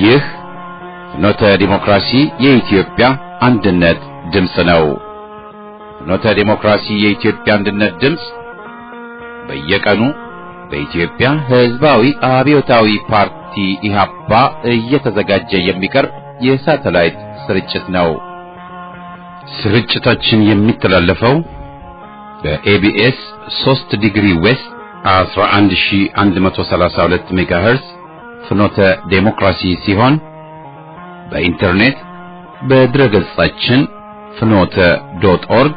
ይህ ፍኖተ ዲሞክራሲ የኢትዮጵያ አንድነት ድምፅ ነው። ፍኖተ ዲሞክራሲ የኢትዮጵያ አንድነት ድምፅ በየቀኑ በኢትዮጵያ ሕዝባዊ አብዮታዊ ፓርቲ ኢህአፓ እየተዘጋጀ የሚቀርብ የሳተላይት ስርጭት ነው። ስርጭታችን የሚተላለፈው በኤቢኤስ 3 ዲግሪ ዌስት 11132 ሜጋሄርዝ ፍኖተ ዴሞክራሲ ሲሆን በኢንተርኔት በድረገጻችን fnote.org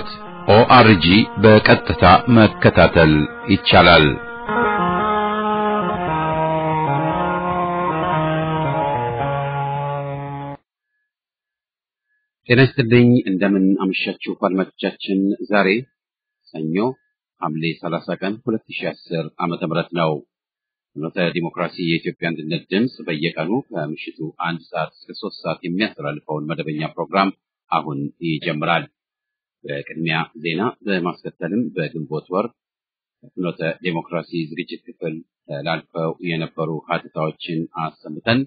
FINOTE.ORG በቀጥታ መከታተል ይቻላል። ጤና ይስጥልኝ፣ እንደምን አመሻችሁ አድማጮቻችን። ዛሬ ሰኞ ሐምሌ 30 ቀን 2010 ዓመተ ምህረት ነው። ፍኖተ ዲሞክራሲ የኢትዮጵያ አንድነት ድምፅ በየቀኑ ከምሽቱ 1 ሰዓት እስከ 3 ሰዓት የሚያስተላልፈውን መደበኛ ፕሮግራም አሁን ይጀምራል። በቅድሚያ ዜና በማስከተልም በግንቦት ወር ፍኖተ ዲሞክራሲ ዝግጅት ክፍል ተላልፈው የነበሩ ሀተታዎችን አሰምተን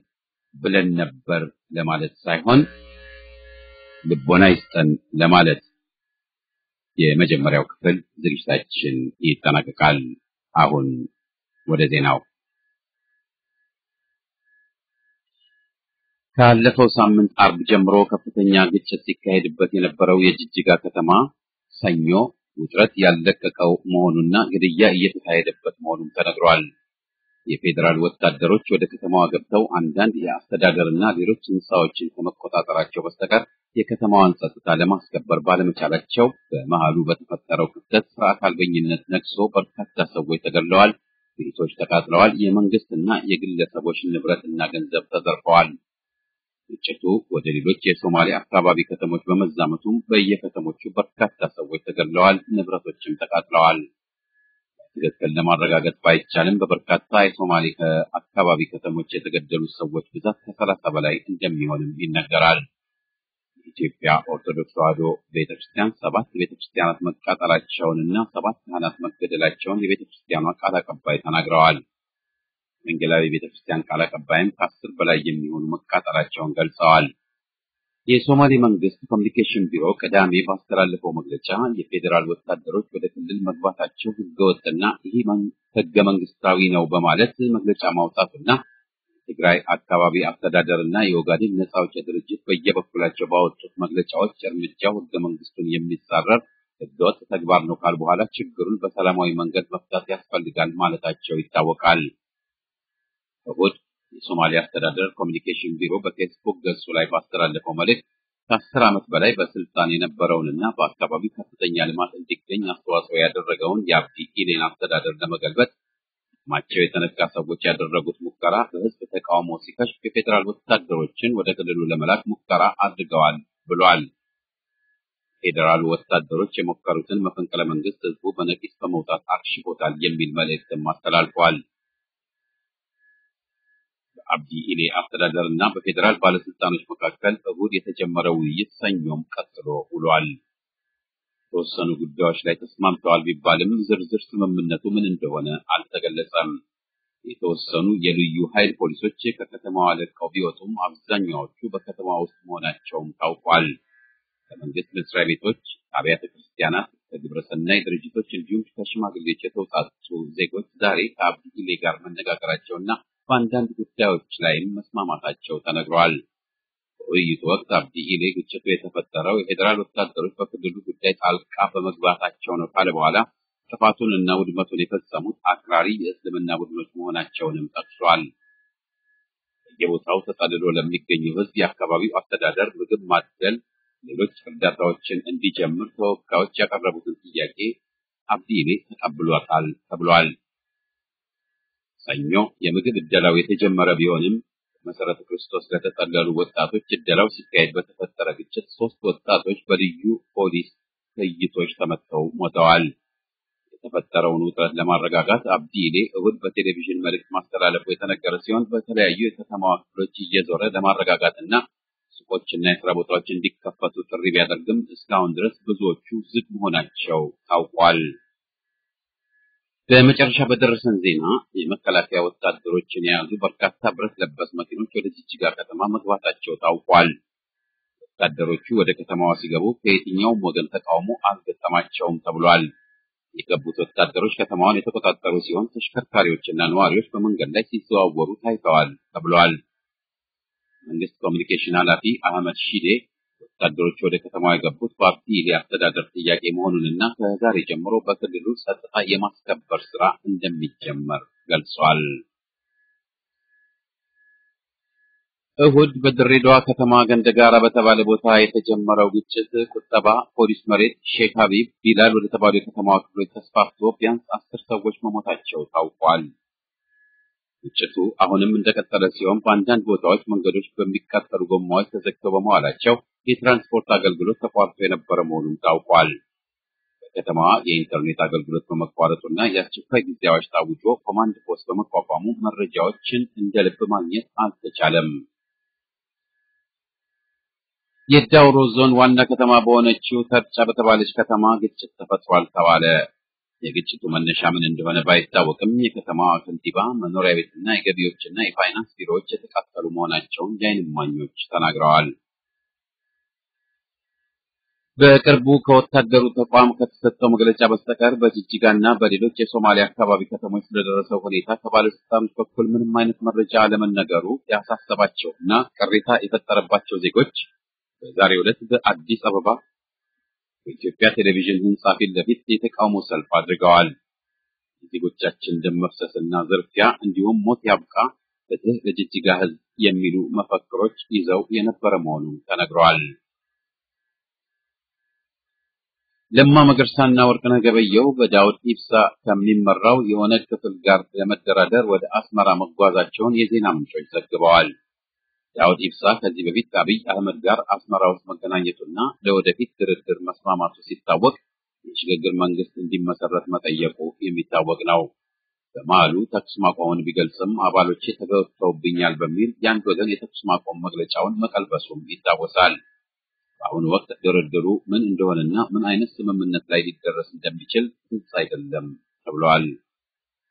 ብለን ነበር ለማለት ሳይሆን ልቦና ይስጠን ለማለት የመጀመሪያው ክፍል ዝግጅታችን ይጠናቀቃል። አሁን ወደ ዜናው። ካለፈው ሳምንት አርብ ጀምሮ ከፍተኛ ግጭት ሲካሄድበት የነበረው የጅጅጋ ከተማ ሰኞ ውጥረት ያለቀቀው መሆኑና ግድያ እየተካሄደበት መሆኑን ተነግሯል። የፌዴራል ወታደሮች ወደ ከተማዋ ገብተው አንዳንድ የአስተዳደርና ሌሎች ሕንፃዎችን ከመቆጣጠራቸው በስተቀር የከተማዋን ጸጥታ ለማስከበር ባለመቻላቸው በመሃሉ በተፈጠረው ክፍተት ስርዓት አልበኝነት ነግሶ በርካታ ሰዎች ተገድለዋል፣ ቤቶች ተቃጥለዋል፣ የመንግስትና የግለሰቦች ንብረትና ገንዘብ ተዘርፈዋል። ግጭቱ ወደ ሌሎች የሶማሊያ አካባቢ ከተሞች በመዛመቱም በየከተሞቹ በርካታ ሰዎች ተገድለዋል፣ ንብረቶችም ተቃጥለዋል። ትክክል ለማረጋገጥ ባይቻልም በበርካታ የሶማሌ አካባቢ ከተሞች የተገደሉት ሰዎች ብዛት ከ30 በላይ እንደሚሆንም ይነገራል። የኢትዮጵያ ኦርቶዶክስ ተዋሕዶ ቤተክርስቲያን 7 ቤተክርስቲያናት መቃጠላቸውንና 7 ካህናት መገደላቸውን የቤተክርስቲያኗ ቃል አቀባይ ተናግረዋል። ወንጌላዊ ቤተክርስቲያን ቃል አቀባይም ከ10 በላይ የሚሆኑ መቃጠላቸውን ገልጸዋል። የሶማሌ መንግስት ኮሚኒኬሽን ቢሮ ቅዳሜ ባስተላለፈው መግለጫ የፌዴራል ወታደሮች ወደ ክልል መግባታቸው ህገወጥና ይህ ህገ መንግስታዊ ነው በማለት መግለጫ ማውጣቱና ትግራይ አካባቢ አስተዳደርና የኦጋዴን ነጻ አውጪ ድርጅት በየበኩላቸው ባወጡት መግለጫዎች እርምጃው ህገ መንግስቱን የሚጻረር ህገወጥ ተግባር ነው ካል በኋላ ችግሩን በሰላማዊ መንገድ መፍታት ያስፈልጋል ማለታቸው ይታወቃል። እሁድ የሶማሊያ አስተዳደር ኮሚኒኬሽን ቢሮ በፌስቡክ ገጹ ላይ ባስተላለፈው መልእክት ከ10 ዓመት በላይ በስልጣን የነበረውንና በአካባቢው ከፍተኛ ልማት እንዲገኝ አስተዋጽኦ ያደረገውን የአብዲ ኢሌን አስተዳደር ለመገልበጥ ማቸው የተነካ ሰዎች ያደረጉት ሙከራ በህዝብ ተቃውሞ ሲከሽፍ የፌዴራል ወታደሮችን ወደ ክልሉ ለመላክ ሙከራ አድርገዋል ብሏል። ፌዴራል ወታደሮች የሞከሩትን መፈንቅለ መንግስት ህዝቡ በነቂስ በመውጣት አክሽፎታል የሚል መልእክትም አስተላልፈዋል። በአብዲ ኢሌ አስተዳደርና በፌዴራል ባለስልጣኖች መካከል እሁድ የተጀመረው ውይይት ሰኞም ቀጥሎ ውሏል። የተወሰኑ ጉዳዮች ላይ ተስማምተዋል ቢባልም ዝርዝር ስምምነቱ ምን እንደሆነ አልተገለጸም። የተወሰኑ የልዩ ኃይል ፖሊሶች ከከተማዋ ለቀው ቢወጡም አብዛኛዎቹ በከተማ ውስጥ መሆናቸውም ታውቋል። ከመንግስት መስሪያ ቤቶች፣ አብያተ ክርስቲያናት፣ ከግብረሰናይ ድርጅቶች እንዲሁም ከሽማግሌዎች የተውጣጡ ዜጎች ዛሬ ከአብዲ ኢሌ ጋር መነጋገራቸውና በአንዳንድ ጉዳዮች ላይም መስማማታቸው ተነግሯል። በውይይቱ ወቅት አብዲ ኢሌ ግጭቱ የተፈጠረው የፌዴራል ወታደሮች በክልሉ ጉዳይ ጣልቃ በመግባታቸው ነው ካለ በኋላ ጥፋቱንና ውድመቱን የፈጸሙት አክራሪ የእስልምና ቡድኖች መሆናቸውንም ጠቅሷል። በየቦታው ተጠልሎ ለሚገኘው ህዝብ የአካባቢው አስተዳደር ምግብ ማደል፣ ሌሎች እርዳታዎችን እንዲጀምር ተወካዮች ያቀረቡትን ጥያቄ አብዲ ኢሌ ተቀብሏታል ተብሏል። ሰኞ የምግብ እደላው የተጀመረ ቢሆንም መሰረተ ክርስቶስ ለተጠለሉ ወጣቶች እደላው ሲካሄድ በተፈጠረ ግጭት 3 ወጣቶች በልዩ ፖሊስ ጥይቶች ተመተው ሞተዋል። የተፈጠረውን ውጥረት ለማረጋጋት አብዲሌ እሁድ በቴሌቪዥን መልእክት ማስተላለፉ የተነገረ ሲሆን በተለያዩ የከተማዋ ክፍሎች እየዞረ ለማረጋጋትና ሱቆችና የስራ ቦታዎች እንዲከፈቱ ጥሪ ቢያደርግም እስካሁን ድረስ ብዙዎቹ ዝግ መሆናቸው ታውቋል። በመጨረሻ በደረሰን ዜና የመከላከያ ወታደሮችን የያዙ በርካታ ብረት ለበስ መኪኖች ወደ ጅጅጋ ከተማ መግባታቸው ታውቋል። ወታደሮቹ ወደ ከተማዋ ሲገቡ ከየትኛውም ወገን ተቃውሞ አልገጠማቸውም ተብሏል። የገቡት ወታደሮች ከተማዋን የተቆጣጠሩ ሲሆን ተሽከርካሪዎችና ነዋሪዎች በመንገድ ላይ ሲዘዋወሩ ታይተዋል ተብሏል። መንግስት ኮሚኒኬሽን ኃላፊ አህመድ ሺዴ ወታደሮቹ ወደ ከተማዋ የገቡት በአብዲሌ አስተዳደር ጥያቄ መሆኑንና ከዛሬ ጀምሮ በክልሉ ጸጥታ የማስከበር ስራ እንደሚጀመር ገልጿል። እሁድ በድሬዳዋ ከተማ ገንደጋራ በተባለ ቦታ የተጀመረው ግጭት ቁጠባ ፖሊስ መሬት ሼክ ሀቢብ ቢላል ወደ ተባሉ የከተማዋ ክፍሎች ተስፋፍቶ ቢያንስ 10 ሰዎች መሞታቸው ታውቋል። ግጭቱ አሁንም እንደቀጠለ ሲሆን በአንዳንድ ቦታዎች መንገዶች በሚቃጠሉ ጎማዎች ተዘግተው በመዋላቸው የትራንስፖርት አገልግሎት ተቋርጦ የነበረ መሆኑን ታውቋል። በከተማዋ የኢንተርኔት አገልግሎት በመቋረጡና የአስቸኳይ ጊዜ አዋጅ ታውጆ ኮማንድ ፖስት በመቋቋሙ መረጃዎችን እንደ ልብ ማግኘት አልተቻለም። የዳውሮ ዞን ዋና ከተማ በሆነችው ተርጫ በተባለች ከተማ ግጭት ተፈጥሯል ተባለ። የግጭቱ መነሻ ምን እንደሆነ ባይታወቅም የከተማዋ ከንቲባ መኖሪያ ቤትና የገቢዎችና የፋይናንስ ቢሮዎች የተቃጠሉ መሆናቸውን የዓይን እማኞች ተናግረዋል። በቅርቡ ከወታደሩ ተቋም ከተሰጠው መግለጫ በስተቀር በጅጅጋና በሌሎች የሶማሊያ አካባቢ ከተሞች ስለደረሰው ሁኔታ ከባለስልጣኖች በኩል ምንም አይነት መረጃ አለመነገሩ ያሳሰባቸውና ቅሬታ የፈጠረባቸው ዜጎች በዛሬው ዕለት በአዲስ አበባ በኢትዮጵያ ቴሌቪዥን ህንጻ ፊት ለፊት የተቃውሞ ሰልፍ አድርገዋል። የዜጎቻችን ደም መፍሰስና ዝርፊያ እንዲሁም ሞት ያብቃ፣ ፍትህ ለጅጅጋ ህዝብ የሚሉ መፈክሮች ይዘው የነበረ መሆኑ ተነግሯል። ለማ መገርሳና ወርቅነህ ገበየሁ በዳውድ ኢብሳ ከሚመራው የኦነግ ክፍል ጋር ለመደራደር ወደ አስመራ መጓዛቸውን የዜና ምንጮች ዘግበዋል። ዳውድ ኢብሳ ከዚህ በፊት ከአብይ አህመድ ጋር አስመራ ውስጥ መገናኘቱና ለወደፊት ድርድር መስማማቱ ሲታወቅ የሽግግር መንግስት እንዲመሰረት መጠየቁ የሚታወቅ ነው። በመሃሉ ተኩስ ማቆሙን ቢገልጽም አባሎቼ ተገፍተውብኛል በሚል የአንድ ወገን የተኩስ ማቆም መግለጫውን መቀልበሱም ይታወሳል። በአሁኑ ወቅት ድርድሩ ምን እንደሆነና ምን አይነት ስምምነት ላይ ሊደረስ እንደሚችል ግልጽ አይደለም ተብሏል።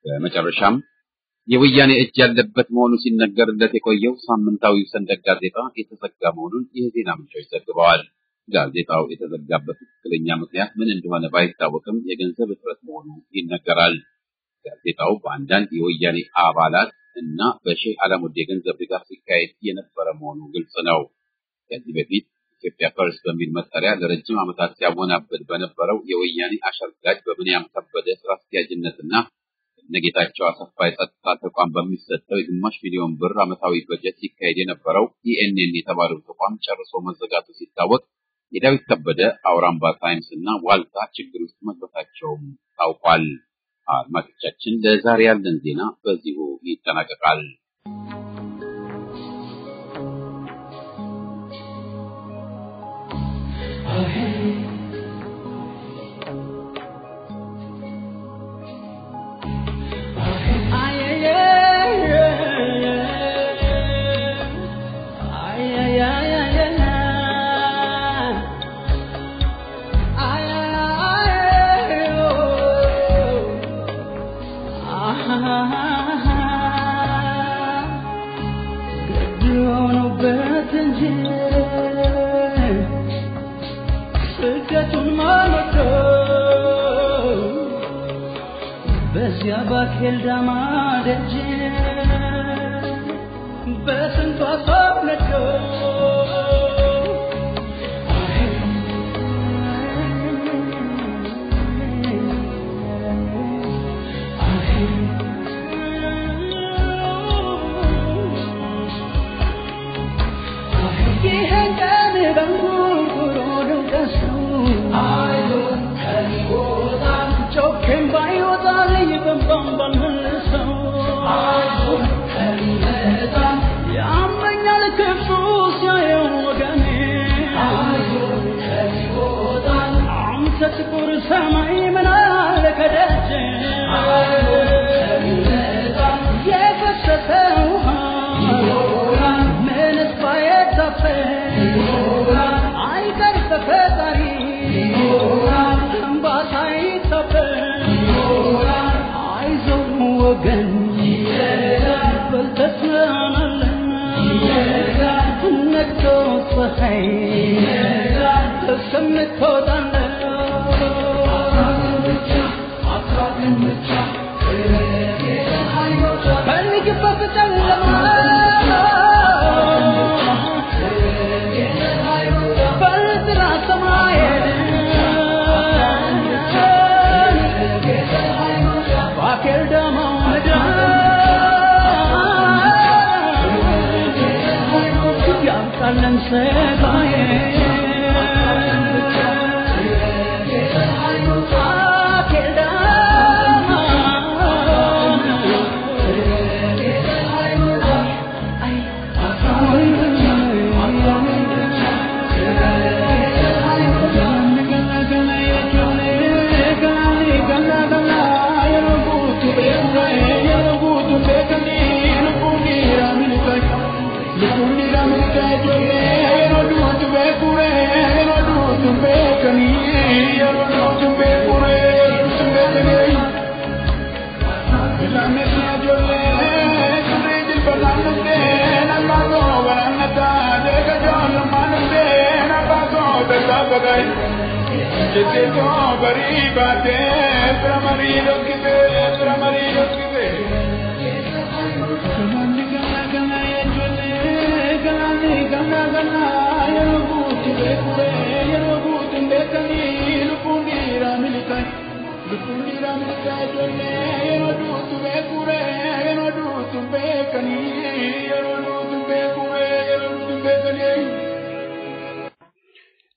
በመጨረሻም የወያኔ እጅ ያለበት መሆኑ ሲነገርለት የቆየው ሳምንታዊው ሰንደቅ ጋዜጣ የተዘጋ መሆኑን የዜና ምንጮች ዘግበዋል። ጋዜጣው የተዘጋበት ትክክለኛ ምክንያት ምን እንደሆነ ባይታወቅም የገንዘብ እጥረት መሆኑ ይነገራል። ጋዜጣው በአንዳንድ የወያኔ አባላት እና በሼህ አላሙዲ የገንዘብ ድጋፍ ሲካሄድ የነበረ መሆኑ ግልጽ ነው። ከዚህ በፊት ኢትዮጵያ ፈርስት በሚል መጠሪያ ለረጅም ዓመታት ሲያወናብድ በነበረው የወያኔ አሸርጋጅ በብንያም ከበደ ስራ አስኪያጅነትና ነጌታቸው አሰፋ የጸጥታ ተቋም በሚሰጠው የግማሽ ሚሊዮን ብር ዓመታዊ በጀት ሲካሄድ የነበረው ኢኤንኤን የተባለው ተቋም ጨርሶ መዘጋቱ ሲታወቅ የዳዊት ከበደ አውራምባ ታይምስ እና ዋልታ ችግር ውስጥ መግባታቸውም ታውቋል። አድማጮቻችን ለዛሬ ያለን ዜና በዚሁ ይጠናቀቃል። ባኬል ዳማደጅ በስንቷ ሰውነዶ ይሄን ቀን በንጉርጉሮ ነው ደሱ አይዞን ከሊቦታ ጮኬም ባይወጣ ያመኛል ክፉ ሲያየው ወገኔ አንተ ጥቁር ሰማይ ምን አለ ከደጅ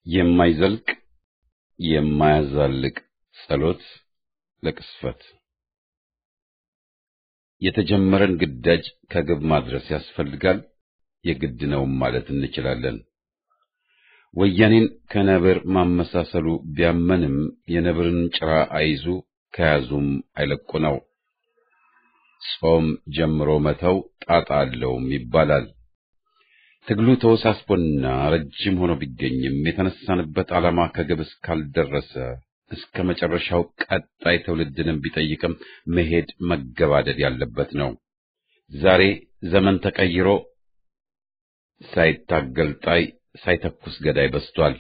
የማይዘልቅ የማያዛልቅ ጸሎት ለቅስፈት የተጀመረን ግዳጅ ከግብ ማድረስ ያስፈልጋል የግድ ነው ማለት እንችላለን። ወያኔን ከነብር ማመሳሰሉ ቢያመንም የነብርን ጭራ አይዙ ከያዙም አይለቁ ነው። ጾም ጀምሮ መተው ጣጣ አለውም ይባላል። ትግሉ ተወሳስቦና ረጅም ሆኖ ቢገኝም የተነሳንበት ዓላማ ከግብ እስካልደረሰ እስከ መጨረሻው ቀጣይ ትውልድንም ቢጠይቅም መሄድ መገባደድ ያለበት ነው። ዛሬ ዘመን ተቀይሮ ሳይታገል ጣይ ሳይተኩስ ገዳይ በስቷል።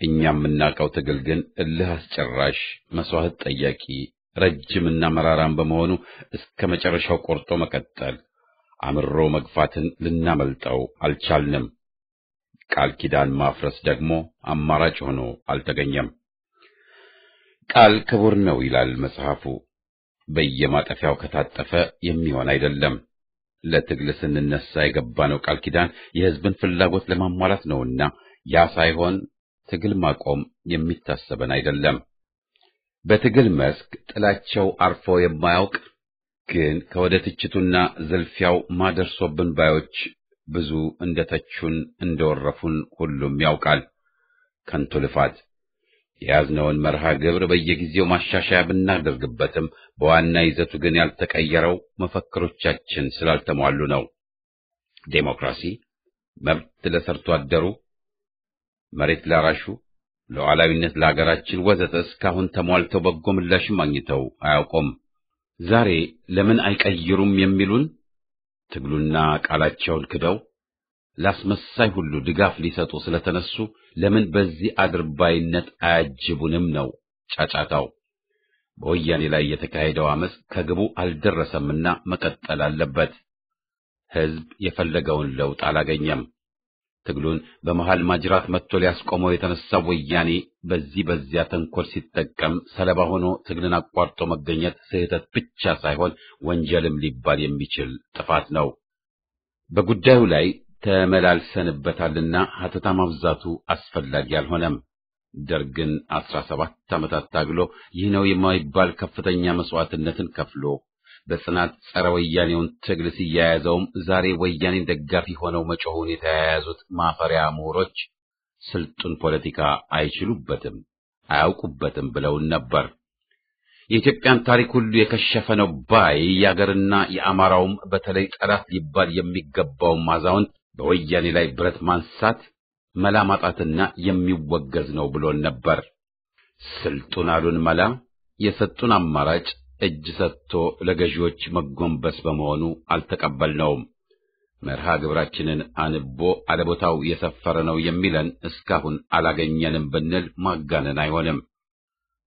እኛም የምናውቀው ትግል ግን እልህ አስጨራሽ መስዋዕት ጠያቂ ረጅምና መራራም በመሆኑ እስከ መጨረሻው ቆርጦ መቀጠል አምሮ መግፋትን ልናመልጠው አልቻልንም። ቃል ኪዳን ማፍረስ ደግሞ አማራጭ ሆኖ አልተገኘም። ቃል ክቡር ነው ይላል መጽሐፉ። በየማጠፊያው ከታጠፈ የሚሆን አይደለም። ለትግል ስንነሳ የገባነው ቃል ኪዳን የሕዝብን ፍላጎት ለማሟላት ነውና ያ ሳይሆን ትግል ማቆም የሚታሰበን አይደለም። በትግል መስክ ጥላቸው አርፎ የማያውቅ ግን ከወደ ትችቱና ዝልፊያው ማደርሶብን ባዮች ብዙ እንደተቹን እንደወረፉን ሁሉም ያውቃል። ከንቱ ልፋት የያዝነውን መርሃ ግብር በየጊዜው ማሻሻያ ብናደርግበትም በዋና ይዘቱ ግን ያልተቀየረው መፈክሮቻችን ስላልተሟሉ ነው። ዴሞክራሲ፣ መብት ለሰርቶ አደሩ፣ መሬት ላራሹ፣ ሉዓላዊነት ለሀገራችን ወዘተ እስካሁን ተሟልተው በጎ ምላሽም አግኝተው አያውቁም። ዛሬ ለምን አይቀይሩም የሚሉን ትግሉና ቃላቸውን ክደው ላስመሳይ ሁሉ ድጋፍ ሊሰጡ ስለተነሱ ለምን በዚህ አድርባይነት አያጅቡንም ነው ጫጫታው። በወያኔ ላይ የተካሄደው አመጽ ከግቡ አልደረሰምና መቀጠል አለበት። ሕዝብ የፈለገውን ለውጥ አላገኘም። ትግሉን በመሃል ማጅራት መጥቶ ሊያስቆመው የተነሳው ወያኔ በዚያ ተንኮል ሲጠቀም ሰለባ ሆኖ ትግልን አቋርጦ መገኘት ስህተት ብቻ ሳይሆን ወንጀልም ሊባል የሚችል ጥፋት ነው። በጉዳዩ ላይ ተመላልሰንበታልና ሀተታ ማብዛቱ አስፈላጊ አልሆነም። ደርግን 17 ዓመታት ታግሎ ይህ ነው የማይባል ከፍተኛ መስዋዕትነትን ከፍሎ በጽናት ጸረ ወያኔውን ትግል ሲያያዘውም ዛሬ ወያኔን ደጋፊ ሆነው መጮሁን የተያያዙት ማፈሪያ ምሁሮች ስልጡን ፖለቲካ አይችሉበትም፣ አያውቁበትም ብለውን ነበር። የኢትዮጵያን ታሪክ ሁሉ የከሸፈ ነው ባይ የአገርና የአማራውም በተለይ ጠላት ሊባል የሚገባው ማዛውን በወያኔ ላይ ብረት ማንሳት መላ ማጣትና የሚወገዝ ነው ብሎን ነበር። ስልጡን አሉን መላ የሰጡን አማራጭ እጅ ሰጥቶ ለገዢዎች መጎንበስ በመሆኑ አልተቀበልነውም። መርሃ ግብራችንን አንቦ አለቦታው የሰፈረ ነው የሚለን እስካሁን አላገኘንም ብንል ማጋነን አይሆንም።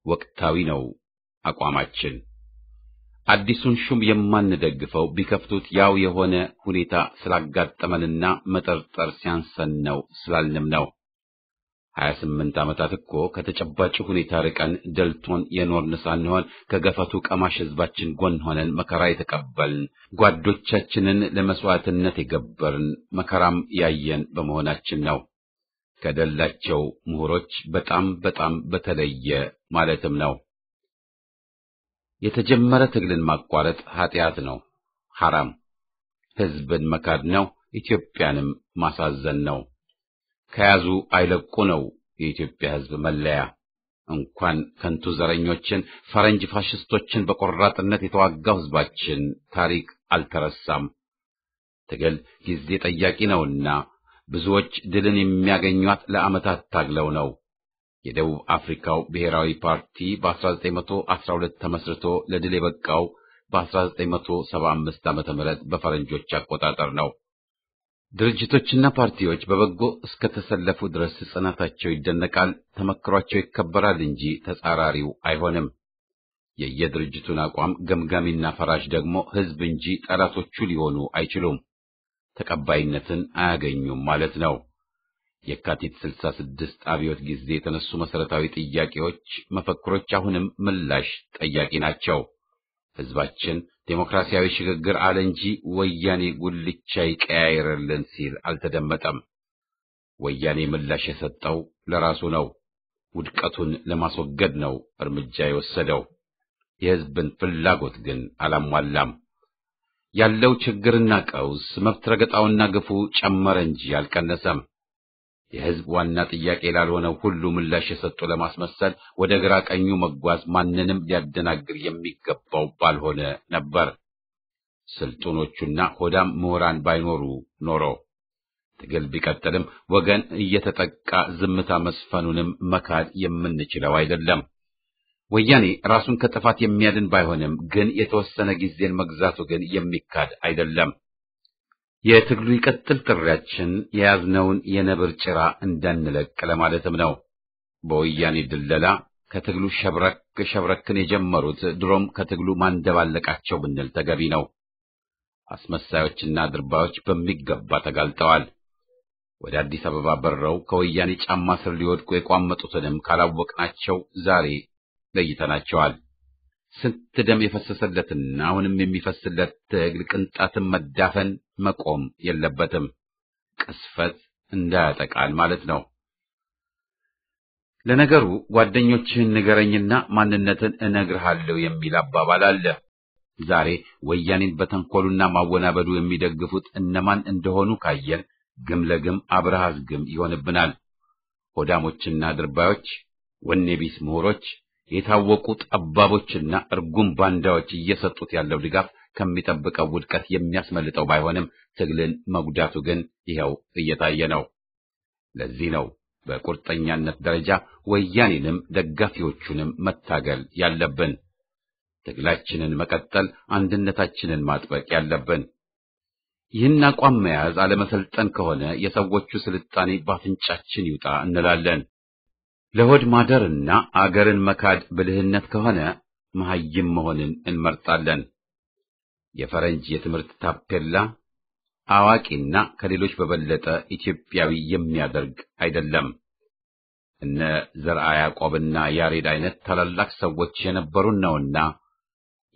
ወቅታዊ ነው አቋማችን። አዲሱን ሹም የማንደግፈው ቢከፍቱት ያው የሆነ ሁኔታ ስላጋጠመንና መጠርጠር ሲያንሰን ነው ስላልንም ነው። 28 ዓመታት እኮ ከተጨባጭ ሁኔታ ርቀን ደልቶን የኖርን ሳንሆን ከገፈቱ ቀማሽ ሕዝባችን ጎን ሆነን መከራ የተቀበልን ጓዶቻችንን ለመስዋዕትነት የገበርን መከራም ያየን በመሆናችን ነው። ከደላቸው ምሁሮች በጣም በተለየ ማለትም ነው። የተጀመረ ትግልን ማቋረጥ ኃጢአት ነው፣ ሐራም። ሕዝብን መካድ ነው፣ ኢትዮጵያንም ማሳዘን ነው። ከያዙ አይለቁ ነው የኢትዮጵያ ሕዝብ መለያ። እንኳን ከንቱ ዘረኞችን ፈረንጅ ፋሽስቶችን በቆራጥነት የተዋጋው ሕዝባችን ታሪክ አልተረሳም። ትግል ጊዜ ጠያቂ ነውና ብዙዎች ድልን የሚያገኟት ለዓመታት ታግለው ነው። የደቡብ አፍሪካው ብሔራዊ ፓርቲ በ1912 ተመስርቶ ለድል የበቃው በ1975 ዓመተ ምህረት በፈረንጆች አቆጣጠር ነው። ድርጅቶችና ፓርቲዎች በበጎ እስከ ተሰለፉ ድረስ ጽናታቸው ይደነቃል፣ ተመክሯቸው ይከበራል እንጂ ተጻራሪው አይሆንም። የየድርጅቱን አቋም ገምጋሚና ፈራጅ ደግሞ ሕዝብ እንጂ ጠላቶቹ ሊሆኑ አይችሉም፣ ተቀባይነትን አያገኙም ማለት ነው። የካቲት 66 አብዮት ጊዜ የተነሱ መሰረታዊ ጥያቄዎች፣ መፈክሮች አሁንም ምላሽ ጠያቂ ናቸው። ሕዝባችን ዴሞክራሲያዊ ሽግግር አለ እንጂ ወያኔ ጉልቻ ይቀያየርልን ሲል አልተደመጠም። ወያኔ ምላሽ የሰጠው ለራሱ ነው። ውድቀቱን ለማስወገድ ነው እርምጃ የወሰደው። የሕዝብን ፍላጎት ግን አላሟላም። ያለው ችግርና ቀውስ፣ መብት ረገጣውና ግፉ ጨመረ እንጂ አልቀነሰም። የሕዝብ ዋና ጥያቄ ላልሆነው ሁሉ ምላሽ የሰጡ ለማስመሰል ወደ ግራ ቀኙ መጓዝ ማንንም ሊያደናግር የሚገባው ባልሆነ ነበር። ስልጡኖቹና ሆዳም ምሁራን ባይኖሩ ኖሮ ትግል ቢቀጥልም ወገን እየተጠቃ ዝምታ መስፈኑንም መካድ የምንችለው አይደለም። ወያኔ ራሱን ከጥፋት የሚያድን ባይሆንም ግን የተወሰነ ጊዜን መግዛቱ ግን የሚካድ አይደለም። የትግሉ ይቀጥል ጥሪያችን የያዝነውን የነብር ጭራ እንዳንለቅ ለማለትም ነው። በወያኔ ድለላ ከትግሉ ሸብረክን የጀመሩት ድሮም ከትግሉ ማንደባለቃቸው ብንል ተገቢ ነው። አስመሳዮችና ድርባዮች በሚገባ ተጋልጠዋል። ወደ አዲስ አበባ በረው ከወያኔ ጫማ ስር ሊወድቁ የቋመጡትንም ካላወቅናቸው ዛሬ ለይተናቸዋል። ስንት ደም የፈሰሰለትና አሁንም የሚፈስለት ትግል ቅንጣትን መዳፈን መቆም የለበትም። ቅስፈት እንዳያጠቃል ማለት ነው። ለነገሩ ጓደኞችህን ንገረኝና ማንነትን እነግርሃለሁ የሚል አባባል አለ። ዛሬ ወያኔን በተንኮሉና ማወናበዱ የሚደግፉት እነማን እንደሆኑ ካየን ግም ለግም አብረሃዝ ግም ይሆንብናል። ሆዳሞችና ድርባዮች፣ ወኔ ቢስ ምሁሮች፣ የታወቁ ጠባቦችና እርጉም ባንዳዎች እየሰጡት ያለው ድጋፍ ከሚጠብቀው ውድቀት የሚያስመልጠው ባይሆንም ትግልን መጉዳቱ ግን ይኸው እየታየ ነው። ለዚህ ነው በቁርጠኛነት ደረጃ ወያኔንም ደጋፊዎቹንም መታገል ያለብን። ትግላችንን መቀጠል፣ አንድነታችንን ማጥበቅ ያለብን። ይህን አቋም መያዝ አለመሰልጠን ከሆነ የሰዎቹ ስልጣኔ ባፍንጫችን ይውጣ እንላለን። ለሆድ ማደርና አገርን መካድ ብልህነት ከሆነ መሐይም መሆንን እንመርጣለን። የፈረንጅ የትምህርት ታፔላ አዋቂና ከሌሎች በበለጠ ኢትዮጵያዊ የሚያደርግ አይደለም። እነ ዘርዓ ያዕቆብና ያሬድ አይነት ታላላቅ ሰዎች የነበሩን ነውና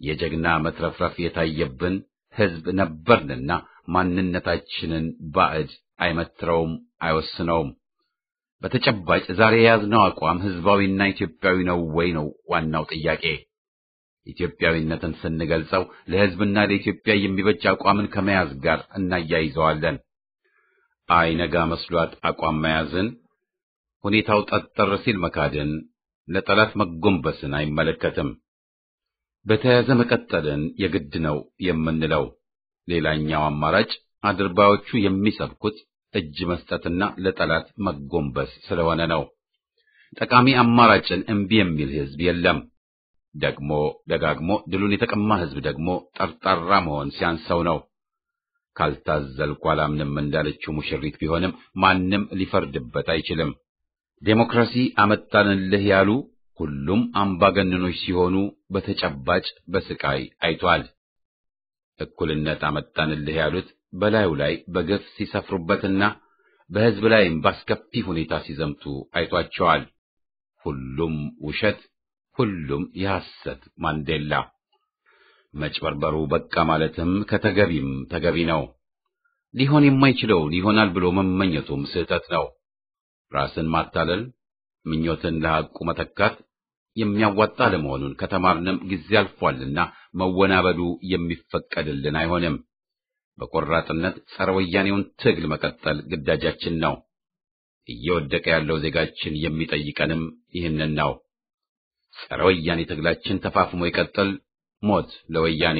የጀግና መትረፍረፍ የታየብን ሕዝብ ነበርንና ማንነታችንን ባዕድ አይመትረውም፣ አይወስነውም። በተጨባጭ ዛሬ የያዝነው አቋም ሕዝባዊና ኢትዮጵያዊ ነው ወይ ነው ዋናው ጥያቄ። ኢትዮጵያዊነትን ስንገልጸው ለሕዝብና ለኢትዮጵያ የሚበጅ አቋምን ከመያዝ ጋር እናያይዘዋለን። አይነጋ መስሏት አቋም መያዝን፣ ሁኔታው ጠጠር ሲል መካድን፣ ለጠላት መጎንበስን አይመለከትም። በተያያዘ መቀጠልን የግድ ነው የምንለው። ሌላኛው አማራጭ አድርባዮቹ የሚሰብኩት እጅ መስጠትና ለጠላት መጎንበስ ስለሆነ ነው። ጠቃሚ አማራጭን እምቢ የሚል ህዝብ የለም። ደግሞ ደጋግሞ ድሉን የተቀማ ህዝብ ደግሞ ጠርጣራ መሆን ሲያንሰው ነው። ካልታዘልኩ አላምንም እንዳለችው ሙሽሪት ቢሆንም ማንም ሊፈርድበት አይችልም። ዴሞክራሲ አመጣንልህ ያሉ ሁሉም አምባገነኖች ሲሆኑ በተጨባጭ በስቃይ አይቷል። እኩልነት አመጣንልህ ያሉት በላዩ ላይ በግፍ ሲሰፍሩበትና በህዝብ ላይም ባስከፊ ሁኔታ ሲዘምቱ አይቷቸዋል። ሁሉም ውሸት፣ ሁሉም የሐሰት ማንዴላ። መጭበርበሩ በቃ ማለትም ከተገቢም ተገቢ ነው። ሊሆን የማይችለውን ይሆናል ብሎ መመኘቱም ስህተት ነው። ራስን ማታለል፣ ምኞትን ለሐቁ መተካት የሚያዋጣ ለመሆኑን ከተማርንም ጊዜ አልፏልና መወናበዱ የሚፈቀድልን አይሆንም። በቆራጥነት ጸረ ወያኔውን ትግል መቀጠል ግዳጃችን ነው። እየወደቀ ያለው ዜጋችን የሚጠይቀንም ይህንን ነው። ጸረ ወያኔ ትግላችን ተፋፍሞ ይቀጥል። ሞት ለወያኔ!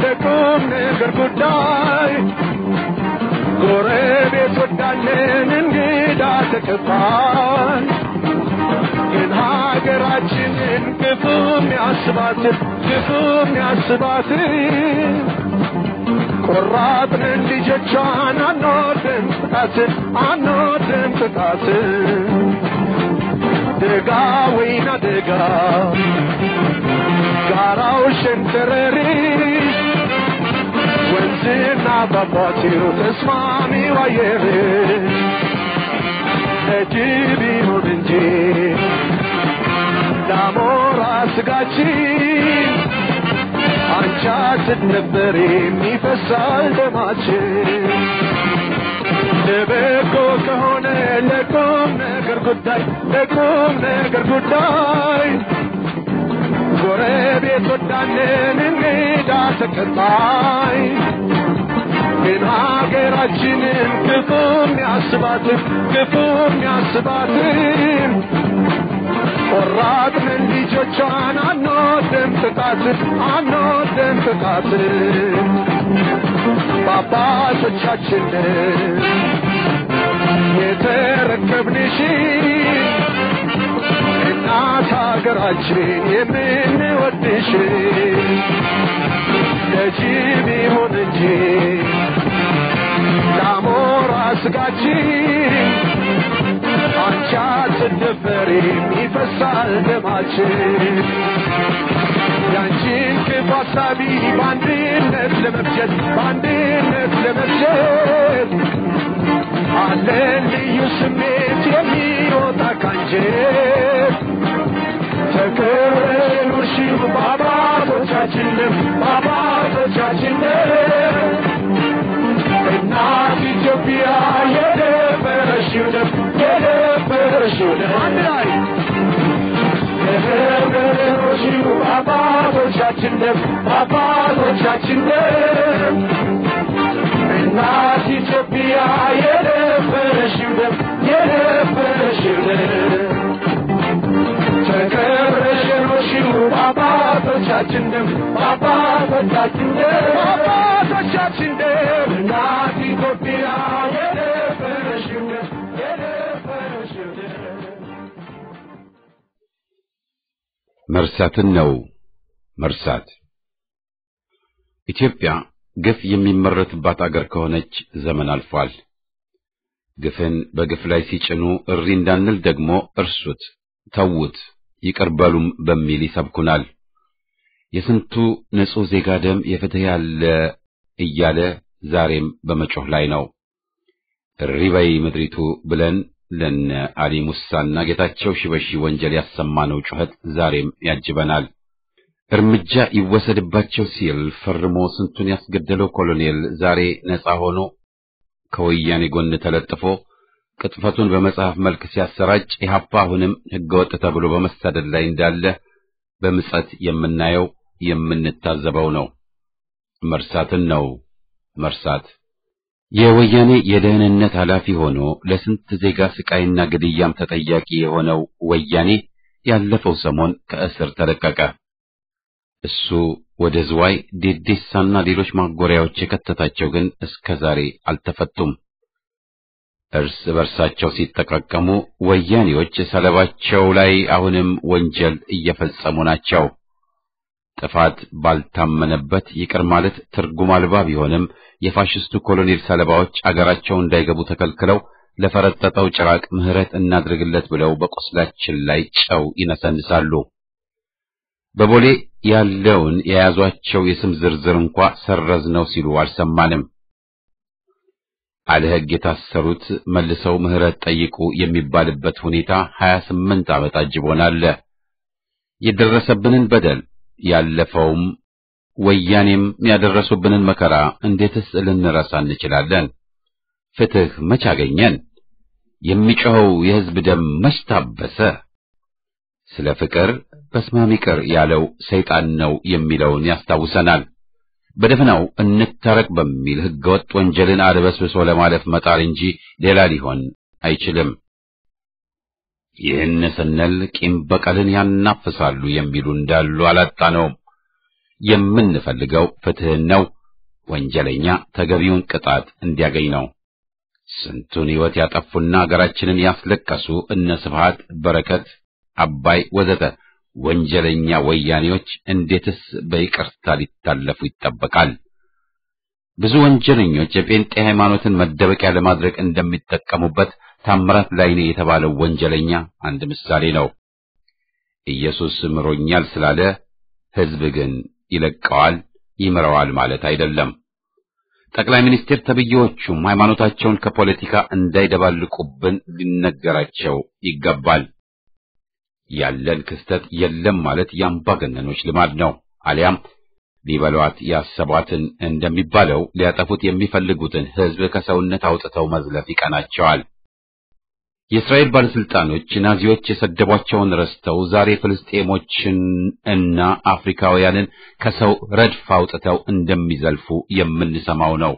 ለቁም ነገር ጉዳይ ጎረቤት ወዳለን እንግዳ ተቀባይ ግን ሀገራችንን ክፉም ያስባት ቆራጥንን ልጆቿን አንወድም ጥቃት ደጋ ወይና ደጋ ጋራው ሸንተረሪሽ ወንዝና ፏፏቴው ተስማሚው አየር ለጅብ ይሁን እንጂ ለአሞራ ስጋችን አንቺ አትነበሪ የሚፈሳል ደማችን። ለበጎ ከሆነ ለቁም ነገር ጉዳይ ጎረቤት ወዳለን እንግዳ ተቀባይ ግን ሀገራችንን ክፉም ያስባትን ቆራጥንን ልጆቿን አንወድም ጥቃት በአባቶቻችንን የተረከብንሽን እናት ሀገራችን የምንወድሽ ለጅብ ይሁን እንጂ ለአሞራ ስጋችን አንቺ አትደፈሪም ይፈሳል ደማችን። ያንቺን ክፉ ሀሳቢ በአንድነት ለመፍጀት አለን ልዩ ስሜት የሚወጣ ካንጀት ተከብረን ኑርሺው በአባቶቻችንም እናት ኢትዮጵያ የደፈረሽው ደም አንድ ላይ ተከብረን ኑርሺው በአባቶቻችንም እናት ኢትዮጵያ የደፈረሽው ደም ተከብረሽ ኑርሺው በአባቶቻችን ደም እናት ኢትዮጵያ የደፈረሽው ደም መርሳትን ነው መርሳት። ኢትዮጵያ ግፍ የሚመረትባት አገር ከሆነች ዘመን አልፏል። ግፍን በግፍ ላይ ሲጭኑ እሪ እንዳንል ደግሞ እርሱት፣ ተውት፣ ይቅርበሉም በሚል ይሰብኩናል። የስንቱ ንጹህ ዜጋ ደም የፍትህ ያለ እያለ ዛሬም በመጮህ ላይ ነው። እሪ በይ ምድሪቱ ብለን ለነ አሊ ሙሳና ጌታቸው ሽበሺ ወንጀል ያሰማነው ጩኸት ዛሬም ያጅበናል። እርምጃ ይወሰድባቸው ሲል ፈርሞ ስንቱን ያስገደለው ኮሎኔል ዛሬ ነፃ ሆኖ ከወያኔ ጎን ተለጥፎ ቅጥፈቱን በመጽሐፍ መልክ ሲያሰራጭ ኢህአፓ አሁንም ህገወጥ ተብሎ በመሰደድ ላይ እንዳለ በምጸት የምናየው የምንታዘበው ነው። መርሳትን ነው መርሳት። የወያኔ የደህንነት ኃላፊ ሆኖ ለስንት ዜጋ ስቃይና ግድያም ተጠያቂ የሆነው ወያኔ ያለፈው ሰሞን ከእስር ተለቀቀ። እሱ ወደ ዝዋይ ዴዴሳና ሌሎች ማጎሪያዎች የከተታቸው ግን እስከዛሬ አልተፈቱም። እርስ በርሳቸው ሲጠቃቀሙ ወያኔዎች ሰለባቸው ላይ አሁንም ወንጀል እየፈጸሙ ናቸው። ጥፋት ባልታመነበት ይቅር ማለት ትርጉም አልባ ቢሆንም የፋሽስቱ ኮሎኔል ሰለባዎች አገራቸው እንዳይገቡ ተከልክለው ለፈረጠጠው ጭራቅ ምህረት እናድርግለት ብለው በቆስላችን ላይ ጨው ይነሰንሳሉ። በቦሌ ያለውን የያዟቸው የስም ዝርዝር እንኳ ሰረዝነው ሲሉ አልሰማንም። አለህግ የታሰሩት መልሰው ምህረት ጠይቁ የሚባልበት ሁኔታ 28 ዓመት አጅቦናል። የደረሰብንን በደል ያለፈውም ወያኔም ያደረሱብንን መከራ እንዴትስ ልንረሳ እንችላለን? ፍትህ መች አገኘን? የሚጮኸው የሕዝብ ደም መች ታበሰ? ስለ ፍቅር በስማም ይቅር ያለው ሰይጣን ነው የሚለውን ያስታውሰናል። በደፈናው እንታረቅ በሚል ሕገወጥ ወንጀልን አድበስብሶ ለማለፍ መጣር እንጂ ሌላ ሊሆን አይችልም። ይህን ስንል ቂም በቀልን ያናፍሳሉ የሚሉ እንዳሉ አላጣነውም። የምንፈልገው ፍትህን ነው። ወንጀለኛ ተገቢውን ቅጣት እንዲያገኝ ነው። ስንቱን ሕይወት ያጠፉና አገራችንን ያስለቀሱ እነ ስብሃት፣ በረከት፣ አባይ ወዘተ ወንጀለኛ ወያኔዎች እንዴትስ በይቅርታ ሊታለፉ ይጠበቃል? ብዙ ወንጀለኞች የጴንጤ ሃይማኖትን መደበቂያ ለማድረግ እንደሚጠቀሙበት ታምራት ላይኔ የተባለው ወንጀለኛ አንድ ምሳሌ ነው። ኢየሱስ ምሮኛል ስላለ ሕዝብ ግን ይለቀዋል፣ ይምረዋል ማለት አይደለም። ጠቅላይ ሚኒስትር ተብዬዎቹም ሃይማኖታቸውን ከፖለቲካ እንዳይደባልቁብን ሊነገራቸው ይገባል። ያለን ክስተት የለም ማለት የአምባገነኖች ልማድ ነው። አሊያም ሊበሏት ያሰቧትን እንደሚባለው ሊያጠፉት የሚፈልጉትን ሕዝብ ከሰውነት አውጥተው መዝለፍ ይቀናቸዋል። የእስራኤል ባለስልጣኖች ናዚዎች የሰደቧቸውን ረስተው ዛሬ ፍልስጤሞችን እና አፍሪካውያንን ከሰው ረድፍ አውጥተው እንደሚዘልፉ የምንሰማው ነው።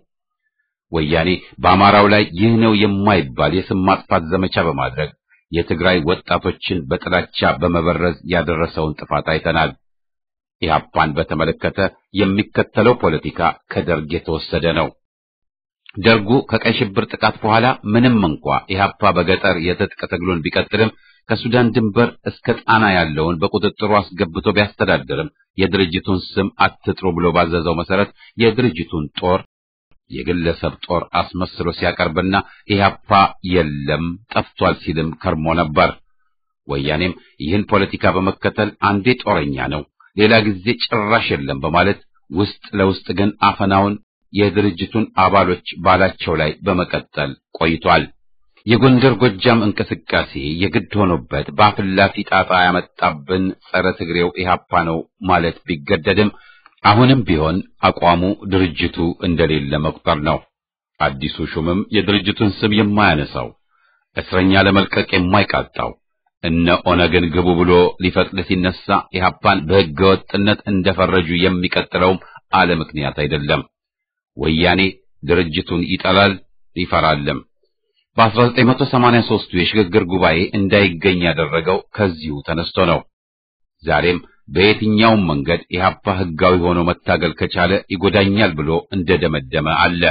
ወያኔ በአማራው ላይ ይህ ነው የማይባል የስም ማጥፋት ዘመቻ በማድረግ የትግራይ ወጣቶችን በጥላቻ በመበረዝ ያደረሰውን ጥፋት አይተናል። ኢህአፓን በተመለከተ የሚከተለው ፖለቲካ ከደርግ የተወሰደ ነው። ደርጉ ከቀይ ሽብር ጥቃት በኋላ ምንም እንኳ ኢህአፓ በገጠር የትጥቅ ትግሉን ቢቀጥልም ከሱዳን ድንበር እስከ ጣና ያለውን በቁጥጥሩ አስገብቶ ቢያስተዳድርም የድርጅቱን ስም አትጥሩ ብሎ ባዘዘው መሰረት የድርጅቱን ጦር የግለሰብ ጦር አስመስሎ ሲያቀርብና ኢህአፓ የለም ጠፍቷል ሲልም ከርሞ ነበር። ወያኔም ይህን ፖለቲካ በመከተል አንዴ ጦረኛ ነው፣ ሌላ ጊዜ ጭራሽ የለም በማለት ውስጥ ለውስጥ ግን አፈናውን የድርጅቱን አባሎች ባላቸው ላይ በመቀጠል ቆይቷል። የጎንደር ጎጃም እንቅስቃሴ የግድ ሆኖበት በአፍላፊ ጣጣ ያመጣብን ጸረ ትግሬው ኢህአፓ ነው ማለት ቢገደድም አሁንም ቢሆን አቋሙ ድርጅቱ እንደሌለ መቁጠር ነው። አዲሱ ሹምም የድርጅቱን ስም የማያነሳው፣ እስረኛ ለመልቀቅ የማይቃጣው፣ እነ ኦነግን ግቡ ብሎ ሊፈቅድ ሲነሳ ኢህአፓን በሕገ ወጥነት እንደፈረጁ የሚቀጥለውም አለ ምክንያት አይደለም። ወያኔ ድርጅቱን ይጠላል ይፈራልም። በ1983 የሽግግር ጉባኤ እንዳይገኝ ያደረገው ከዚሁ ተነስቶ ነው። ዛሬም በየትኛውም መንገድ ኢህአፓ ሕጋዊ ሆኖ መታገል ከቻለ ይጎዳኛል ብሎ እንደደመደመ አለ።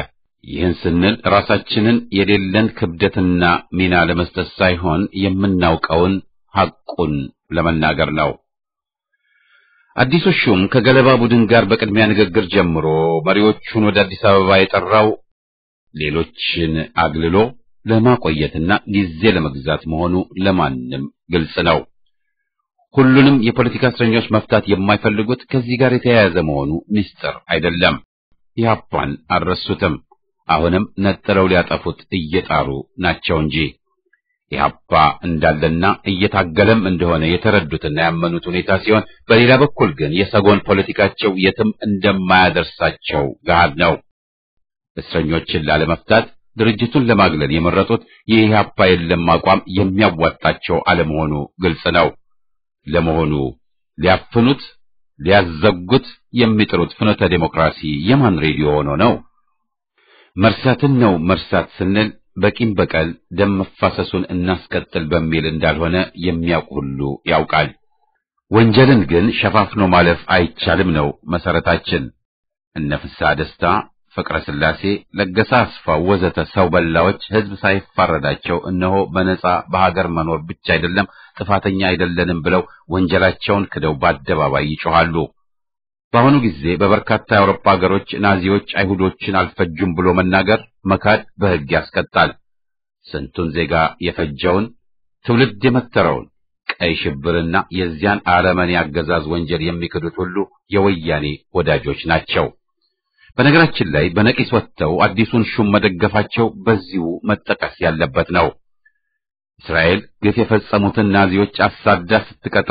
ይህን ስንል ራሳችንን የሌለን ክብደትና ሚና ለመስጠት ሳይሆን የምናውቀውን ሐቁን ለመናገር ነው። አዲሱ ሹም ከገለባ ቡድን ጋር በቅድሚያ ንግግር ጀምሮ መሪዎቹን ወደ አዲስ አበባ የጠራው ሌሎችን አግልሎ ለማቆየትና ጊዜ ለመግዛት መሆኑ ለማንም ግልጽ ነው። ሁሉንም የፖለቲካ እስረኞች መፍታት የማይፈልጉት ከዚህ ጋር የተያያዘ መሆኑ ምስጢር አይደለም። ኢህአፓን አልረሱትም። አሁንም ነጥለው ሊያጠፉት እየጣሩ ናቸው እንጂ ኢህአፓ እንዳለና እየታገለም እንደሆነ የተረዱትና ያመኑት ሁኔታ ሲሆን፣ በሌላ በኩል ግን የሰጎን ፖለቲካቸው የትም እንደማያደርሳቸው ገሃድ ነው። እስረኞችን ላለመፍታት ድርጅቱን ለማግለል የመረጡት የኢህአፓ የለም አቋም የሚያዋጣቸው አለመሆኑ ግልጽ ነው። ለመሆኑ ሊያፍኑት ሊያዘጉት የሚጥሩት ፍኖተ ዴሞክራሲ የማን ሬዲዮ ሆኖ ነው? መርሳትን ነው መርሳት ስንል በቂም በቀል ደም መፋሰሱን እናስቀጥል በሚል እንዳልሆነ የሚያውቅ ሁሉ ያውቃል። ወንጀልን ግን ሸፋፍኖ ማለፍ አይቻልም ነው መሰረታችን። እነ ፍስሐ ደስታ፣ ፍቅረ ስላሴ፣ ለገሰ አስፋው ወዘተ ሰው በላዎች ህዝብ ሳይፋረዳቸው እነሆ በነጻ በሀገር መኖር ብቻ አይደለም ጥፋተኛ አይደለንም ብለው ወንጀላቸውን ክደው በአደባባይ ይጮኻሉ። በአሁኑ ጊዜ በበርካታ የአውሮፓ ሀገሮች ናዚዎች አይሁዶችን አልፈጁም ብሎ መናገር መካድ በሕግ ያስቀጣል። ስንቱን ዜጋ የፈጀውን ትውልድ የመተረውን ቀይ ሽብርና የዚያን አረመኔ አገዛዝ ወንጀል የሚክዱት ሁሉ የወያኔ ወዳጆች ናቸው። በነገራችን ላይ በነቂስ ወጥተው አዲሱን ሹም መደገፋቸው በዚሁ መጠቀስ ያለበት ነው። እስራኤል ግፍ የፈጸሙትን ናዚዎች አሳዳ ስትቀጣ፣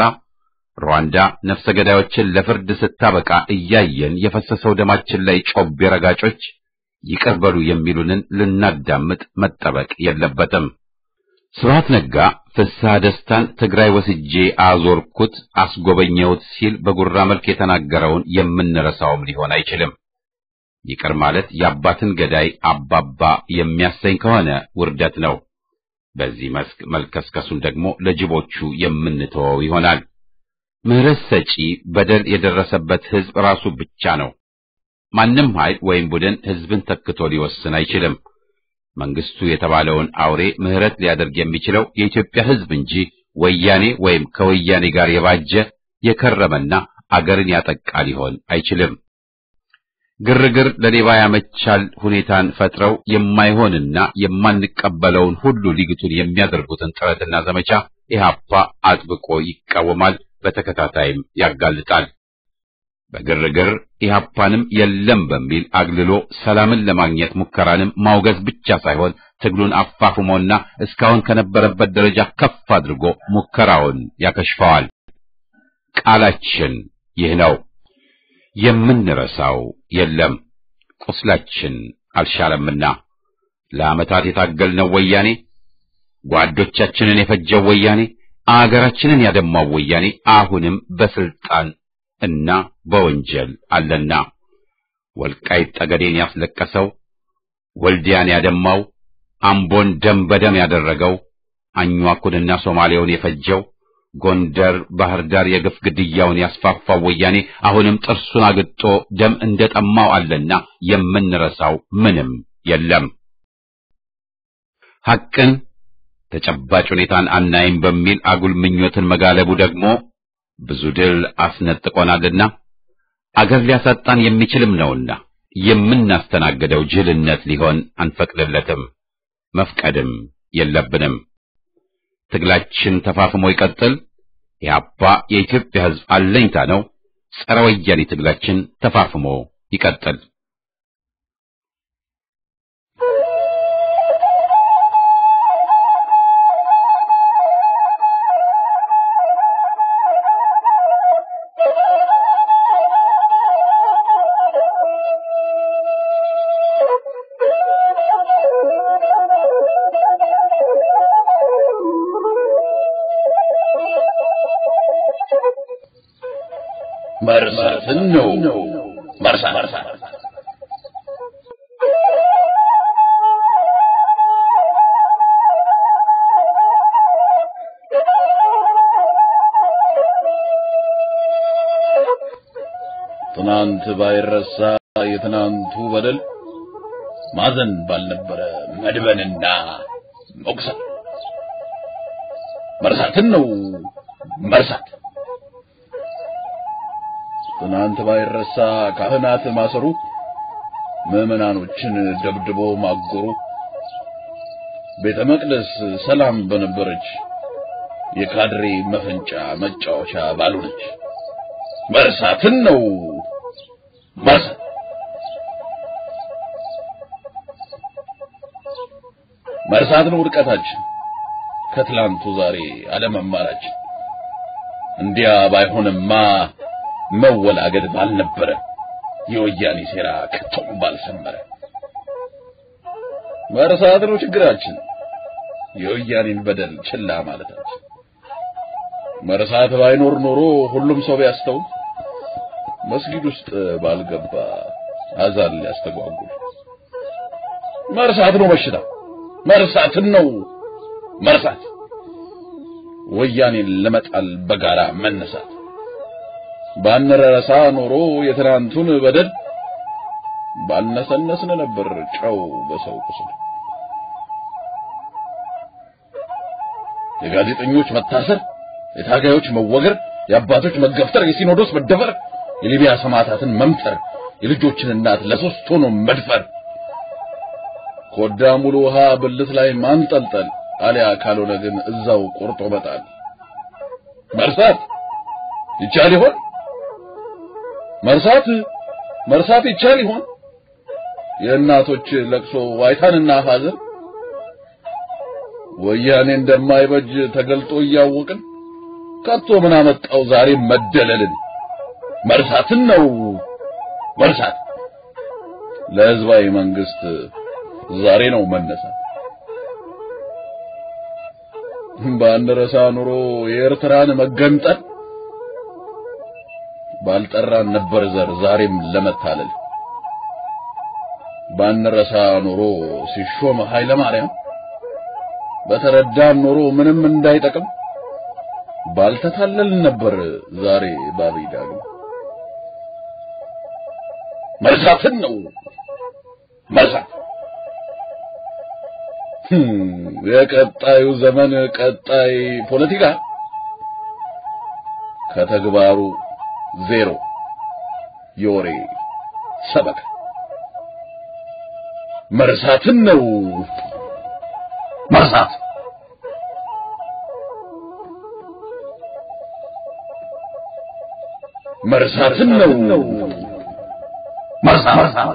ሩዋንዳ ነፍሰ ገዳዮችን ለፍርድ ስታበቃ እያየን የፈሰሰው ደማችን ላይ ጮቤ ረጋጮች ይቅር በሉ የሚሉንን ልናዳምጥ መጠበቅ የለበትም። ስብሐት ነጋ ፍስሐ ደስታን ትግራይ ወስጄ አዞርኩት አስጎበኘሁት ሲል በጉራ መልክ የተናገረውን የምንረሳውም ሊሆን አይችልም። ይቅር ማለት የአባትን ገዳይ አባባ የሚያሰኝ ከሆነ ውርደት ነው። በዚህ መስክ መልከስከሱን ደግሞ ለጅቦቹ የምንተወው ይሆናል። ምህረት ሰጪ በደል የደረሰበት ህዝብ ራሱ ብቻ ነው። ማንም ኃይል ወይም ቡድን ህዝብን ተክቶ ሊወስን አይችልም። መንግስቱ የተባለውን አውሬ ምህረት ሊያደርግ የሚችለው የኢትዮጵያ ህዝብ እንጂ ወያኔ ወይም ከወያኔ ጋር የባጀ የከረመና አገርን ያጠቃ ሊሆን አይችልም። ግርግር ለሌባ ያመቻል ሁኔታን ፈጥረው የማይሆንና የማንቀበለውን ሁሉ ሊግቱን የሚያደርጉትን ጥረትና ዘመቻ ኢህአፓ አጥብቆ ይቃወማል፣ በተከታታይም ያጋልጣል። በግርግር ኢህአፓንም የለም በሚል አግልሎ ሰላምን ለማግኘት ሙከራንም ማውገዝ ብቻ ሳይሆን ትግሉን አፋፍሞና እስካሁን ከነበረበት ደረጃ ከፍ አድርጎ ሙከራውን ያከሽፈዋል። ቃላችን ይህ ነው። የምንረሳው የለም። ቁስላችን አልሻለምና ለዓመታት የታገልነው ወያኔ፣ ጓዶቻችንን የፈጀው ወያኔ፣ አገራችንን ያደማው ወያኔ አሁንም በስልጣን እና በወንጀል አለና ወልቃይት ጠገዴን ያስለቀሰው፣ ወልዲያን ያደማው፣ አምቦን ደም በደም ያደረገው፣ አኝዋኩንና ሶማሌውን የፈጀው፣ ጎንደር ባህር ዳር የግፍ ግድያውን ያስፋፋው ወያኔ አሁንም ጥርሱን አግጦ ደም እንደጠማው አለና የምንረሳው ምንም የለም። ሐቅን ተጨባጭ ሁኔታን አናይም በሚል አጉል ምኞትን መጋለቡ ደግሞ ብዙ ድል አስነጥቆናልና አገር ሊያሳጣን የሚችልም ነውና የምናስተናግደው ጅልነት ሊሆን አንፈቅድለትም፣ መፍቀድም የለብንም። ትግላችን ተፋፍሞ ይቀጥል። ኢህአፓ የኢትዮጵያ ሕዝብ አለኝታ ነው። ጸረ ወያኔ ትግላችን ተፋፍሞ ይቀጥል። መርሳትን ነው መርሳት ትናንት ባይረሳ የትናንቱ በደል ማዘን ባልነበረ መድበንና መቁሰል መርሳትን ነው መርሳት። ትናንት ባይረሳ ካህናት ማሰሩ፣ ምዕመናኖችን ደብድቦ ማጎሩ፣ ቤተ መቅደስ ሰላም በነበረች የካድሬ መፈንጫ መጫወቻ ባልሆነች መርሳትን ነው መርሳት። መርሳትን ውድቀታችን ከትላንቱ ዛሬ አለመማራችን እንዲያ ባይሆንማ መወላገድ ባልነበረ የወያኔ ሴራ ከቶም ባልሰመረ። መርሳት ነው ችግራችን፣ የወያኔን በደል ችላ ማለታችን። መርሳት ባይኖር ኖሮ ሁሉም ሰው ቢያስተውል መስጊድ ውስጥ ባልገባ አዛን ሊያስተጓጉል። መርሳት ነው በሽታ፣ መርሳትን ነው መርሳት። ወያኔን ለመጣል በጋራ መነሳት። ባንረሳ ኖሮ የትናንቱን በደል ባልነሰነስን ነበር ጨው በሰው ቁስል። የጋዜጠኞች መታሰር፣ የታጋዮች መወገር፣ የአባቶች መገፍተር፣ የሲኖዶስ መደፈር፣ የሊቢያ ሰማዕታትን መምተር፣ የልጆችን እናት ለሶስት ሆኖ መድፈር፣ ኮዳ ሙሉ ውሃ ብልት ላይ ማንጠልጠል፣ አሊያ ካልሆነ ግን እዛው ቆርጦ መጣል። መርሳት ይቻል ይሆን? መርሳት ይቻል ይሆን? የእናቶች ለቅሶ ዋይታንና ሐዘን ወያኔ እንደማይበጅ ተገልጦ እያወቅን ከቶ ምን አመጣው ዛሬ መደለልን? መርሳትን ነው መርሳት። ለህዝባዊ መንግስት ዛሬ ነው መነሳት። ባንረሳ ኑሮ የኤርትራን መገንጠል ባልጠራን ነበር ዘር ዛሬም ለመታለል። ባንረሳ ኑሮ ሲሾም ኃይለ ማርያም በተረዳን ኑሮ ምንም እንዳይጠቅም ባልተታለልን ነበር ዛሬ ባብይ ዳግም። መርሳትን ነው መርሳት። የቀጣዩ ዘመን ቀጣይ ፖለቲካ ከተግባሩ ዜሮ የወሬ ሰበካ። መርሳትን ነው መርሳት። መርሳትን ነው መርሳት።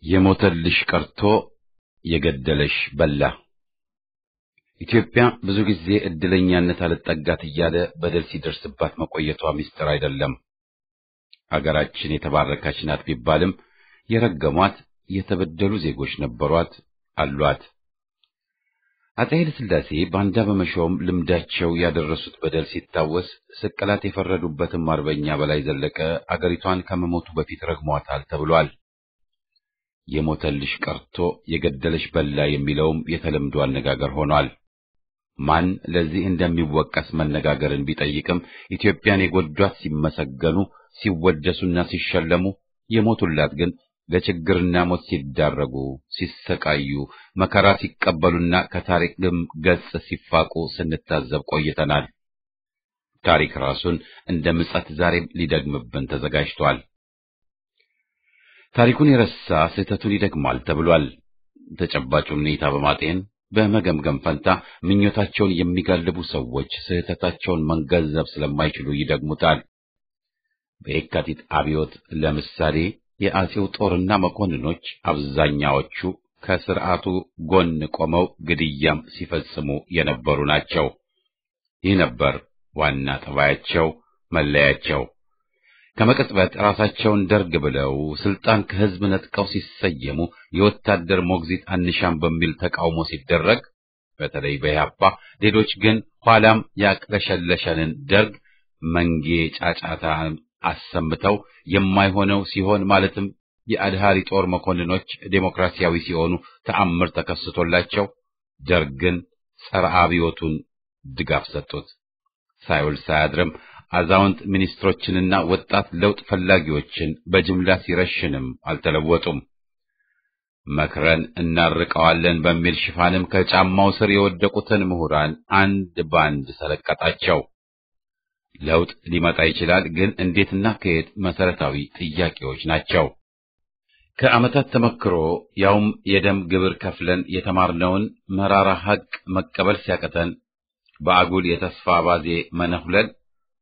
የሞተልሽ ቀርቶ የገደለሽ በላ። ኢትዮጵያ ብዙ ጊዜ እድለኛነት አልጠጋት እያለ በደል ሲደርስባት መቆየቷ ሚስጥር አይደለም። አገራችን የተባረከች ናት ቢባልም የረገሟት የተበደሉ ዜጎች ነበሯት አሏት። አፄ ኃይለ ሥላሴ ባንዳ በመሾም ልምዳቸው ያደረሱት በደል ሲታወስ ስቅላት የፈረዱበትም አርበኛ በላይ ዘለቀ አገሪቷን ከመሞቱ በፊት ረግሟታል ተብሏል። የሞተልሽ ቀርቶ የገደለሽ በላ የሚለውም የተለምዶ አነጋገር ሆኗል። ማን ለዚህ እንደሚወቀስ መነጋገርን ቢጠይቅም ኢትዮጵያን የጎዷት ሲመሰገኑ ሲወደሱና ሲሸለሙ፣ የሞቱላት ግን ለችግርና ሞት ሲዳረጉ ሲሰቃዩ መከራ ሲቀበሉና ከታሪክም ገጽ ሲፋቁ ስንታዘብ ቆይተናል። ታሪክ ራሱን እንደ ምጸት ዛሬም ሊደግምብን ተዘጋጅቷል። ታሪኩን የረሳ ስህተቱን ይደግማል ተብሏል። ተጨባጩን ሁኔታ በማጤን በመገምገም ፈንታ ምኞታቸውን የሚጋልቡ ሰዎች ስህተታቸውን መገንዘብ ስለማይችሉ ይደግሙታል። በየካቲት አብዮት ለምሳሌ የአጼው ጦርና መኮንኖች አብዛኛዎቹ ከስርዓቱ ጎን ቆመው ግድያም ሲፈጽሙ የነበሩ ናቸው። ይህ ነበር ዋና ጠባያቸው፣ መለያቸው። ከመቅጽበት ራሳቸውን ደርግ ብለው ስልጣን ከህዝብ ነጥቀው ሲሰየሙ የወታደር ሞግዚት አንሻም በሚል ተቃውሞ ሲደረግ በተለይ በኢህአፓ፣ ሌሎች ግን ኋላም ያቅለሸለሸንን ደርግ መንጌ ጫጫታ አሰምተው የማይሆነው ሲሆን ማለትም የአድሃሪ ጦር መኮንኖች ዴሞክራሲያዊ ሲሆኑ ተአምር ተከስቶላቸው ደርግን ጸረ አብዮቱን ድጋፍ ሰጡት። ሳይውል ሳያድርም አዛውንት ሚኒስትሮችንና ወጣት ለውጥ ፈላጊዎችን በጅምላ ሲረሽንም አልተለወጡም። መክረን እናርቀዋለን በሚል ሽፋንም ከጫማው ስር የወደቁትን ምሁራን አንድ ባንድ ሰለቀጣቸው። ለውጥ ሊመጣ ይችላል፣ ግን እንዴትና ከየት መሰረታዊ ጥያቄዎች ናቸው። ከዓመታት ተመክሮ ያውም የደም ግብር ከፍለን የተማርነውን መራራ ሐቅ መቀበል ሲያቀተን በአጉል የተስፋ ባዜ መነሁለል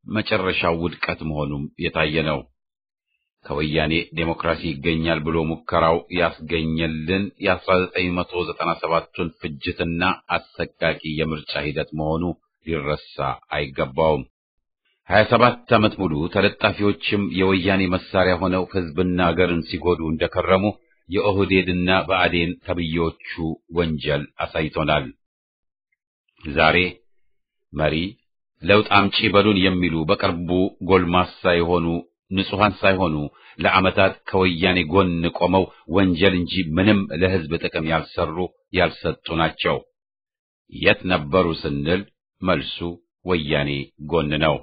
መጨረሻው ውድቀት መሆኑም የታየ ነው። ከወያኔ ዴሞክራሲ ይገኛል ብሎ ሙከራው ያስገኘልን የ1997ቱን ፍጅትና አሰቃቂ የምርጫ ሂደት መሆኑ ሊረሳ አይገባውም። 27 ዓመት ሙሉ ተለጣፊዎችም የወያኔ መሳሪያ ሆነው ሕዝብና አገርን ሲጎዱ እንደከረሙ የኦህዴድና ብአዴን ተብዬዎቹ ወንጀል አሳይቶናል። ዛሬ መሪ ለውጥ አምጪ በሉን የሚሉ በቅርቡ ጎልማሳ የሆኑ ንጹሃን ሳይሆኑ ለዓመታት ከወያኔ ጎን ቆመው ወንጀል እንጂ ምንም ለሕዝብ ጥቅም ያልሰሩ ያልሰጡ ናቸው። የት ነበሩ ስንል መልሱ ወያኔ ጎን ነው።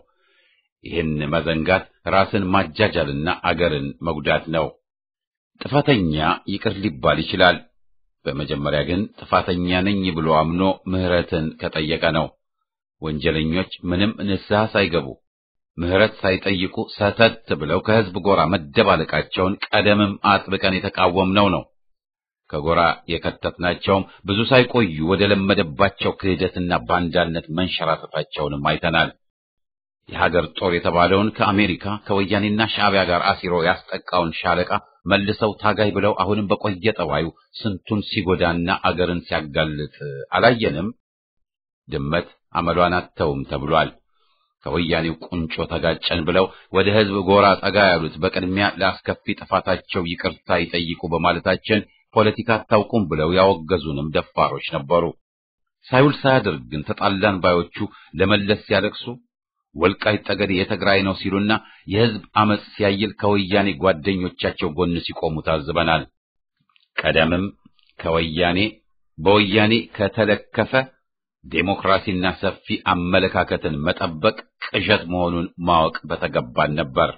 ይህን መዘንጋት ራስን ማጃጃልና አገርን መጉዳት ነው። ጥፋተኛ ይቅር ሊባል ይችላል። በመጀመሪያ ግን ጥፋተኛ ነኝ ብሎ አምኖ ምህረትን ከጠየቀ ነው። ወንጀለኞች ምንም ንስሐ ሳይገቡ ምህረት ሳይጠይቁ ሰተት ብለው ከሕዝብ ጎራ መደባለቃቸውን ቀደምም አጥብቀን የተቃወምነው ነው። ከጎራ የከተትናቸውም ብዙ ሳይቆዩ ወደ ለመደባቸው ክህደትና ባንዳነት መንሸራተታቸውንም አይተናል። የሀገር ጦር የተባለውን ከአሜሪካ ከወያኔና ሻዕቢያ ጋር አሲሮ ያስጠቃውን ሻለቃ መልሰው ታጋይ ብለው አሁንም በቆየ ጠባዩ ስንቱን ሲጎዳና አገርን ሲያጋልጥ አላየንም? ድመት አመሏን አተውም ተብሏል። ከወያኔው ቁንጮ ተጋጨን ብለው ወደ ሕዝብ ጎራ ጠጋ ያሉት በቅድሚያ ለአስከፊ ጥፋታቸው ይቅርታ ይጠይቁ በማለታችን ፖለቲካ አታውቁም ብለው ያወገዙንም ደፋሮች ነበሩ። ሳይውል ሳያድር ግን ተጣላን ባዮቹ ለመለስ ሲያለቅሱ ወልቃይት ጠገዴ የትግራይ ነው ሲሉና የሕዝብ አመጽ ሲያይል ከወያኔ ጓደኞቻቸው ጎን ሲቆሙ ታዝበናል። ቀደምም ከወያኔ በወያኔ ከተለከፈ ዴሞክራሲና ሰፊ አመለካከትን መጠበቅ ቅዠት መሆኑን ማወቅ በተገባን ነበር።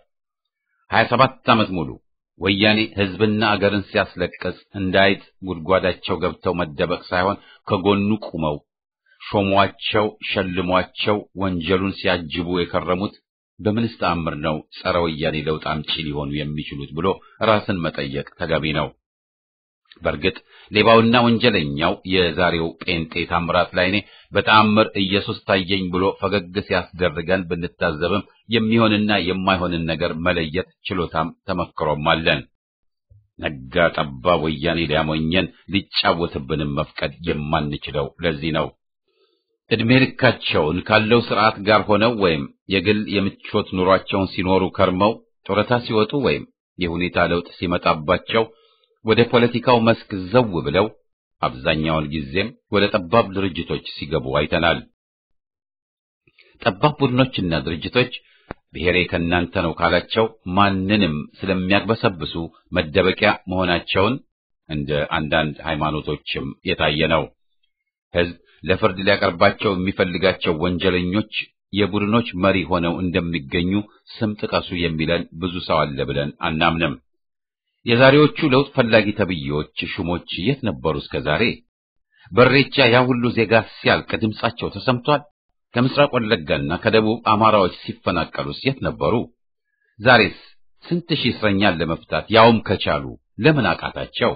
27 ዓመት ሙሉ ወያኔ ሕዝብና አገርን ሲያስለቅስ እንዳይጥ ጉድጓዳቸው ገብተው መደበቅ ሳይሆን ከጎኑ ቁመው ሾሟቸው ሸልሟቸው ወንጀሉን ሲያጅቡ የከረሙት በምንስ ተአምር ነው ጸረ ወያኔ ለውጥ አምጪ ሊሆኑ የሚችሉት ብሎ ራስን መጠየቅ ተገቢ ነው። በእርግጥ ሌባውና ወንጀለኛው የዛሬው ጴንጤ ታምራት ላይኔ በተአምር ኢየሱስ ታየኝ ብሎ ፈገግ ሲያስደርገን ብንታዘብም የሚሆንና የማይሆንን ነገር መለየት ችሎታም ተመክሮም አለን። ነጋ ጠባ ወያኔ ሊያሞኘን ሊጫወትብንም መፍቀድ የማንችለው ለዚህ ነው። እድሜ ልካቸውን ካለው ስርዓት ጋር ሆነው ወይም የግል የምቾት ኑሯቸውን ሲኖሩ ከርመው ጡረታ ሲወጡ ወይም የሁኔታ ለውጥ ሲመጣባቸው ወደ ፖለቲካው መስክ ዘው ብለው አብዛኛውን ጊዜም ወደ ጠባብ ድርጅቶች ሲገቡ አይተናል። ጠባብ ቡድኖችና ድርጅቶች ብሔሬ ከናንተ ነው ካላቸው ማንንም ስለሚያግበሰብሱ መደበቂያ መሆናቸውን እንደ አንዳንድ ሃይማኖቶችም የታየ ነው። ሕዝብ ለፍርድ ሊያቀርባቸው የሚፈልጋቸው ወንጀለኞች የቡድኖች መሪ ሆነው እንደሚገኙ ስም ጥቀሱ የሚለን ብዙ ሰው አለ ብለን አናምንም። የዛሬዎቹ ለውጥ ፈላጊ ተብዬዎች ሹሞች የት ነበሩ እስከ ዛሬ? በሬቻ ያ ሁሉ ዜጋ ሲያልቅ ድምጻቸው ተሰምቷል? ከምስራቅ ወለጋና ከደቡብ አማራዎች ሲፈናቀሉስ የት ነበሩ? ዛሬስ ስንት ሺህ እስረኛን ለመፍታት ያውም ከቻሉ ለምን አቃታቸው?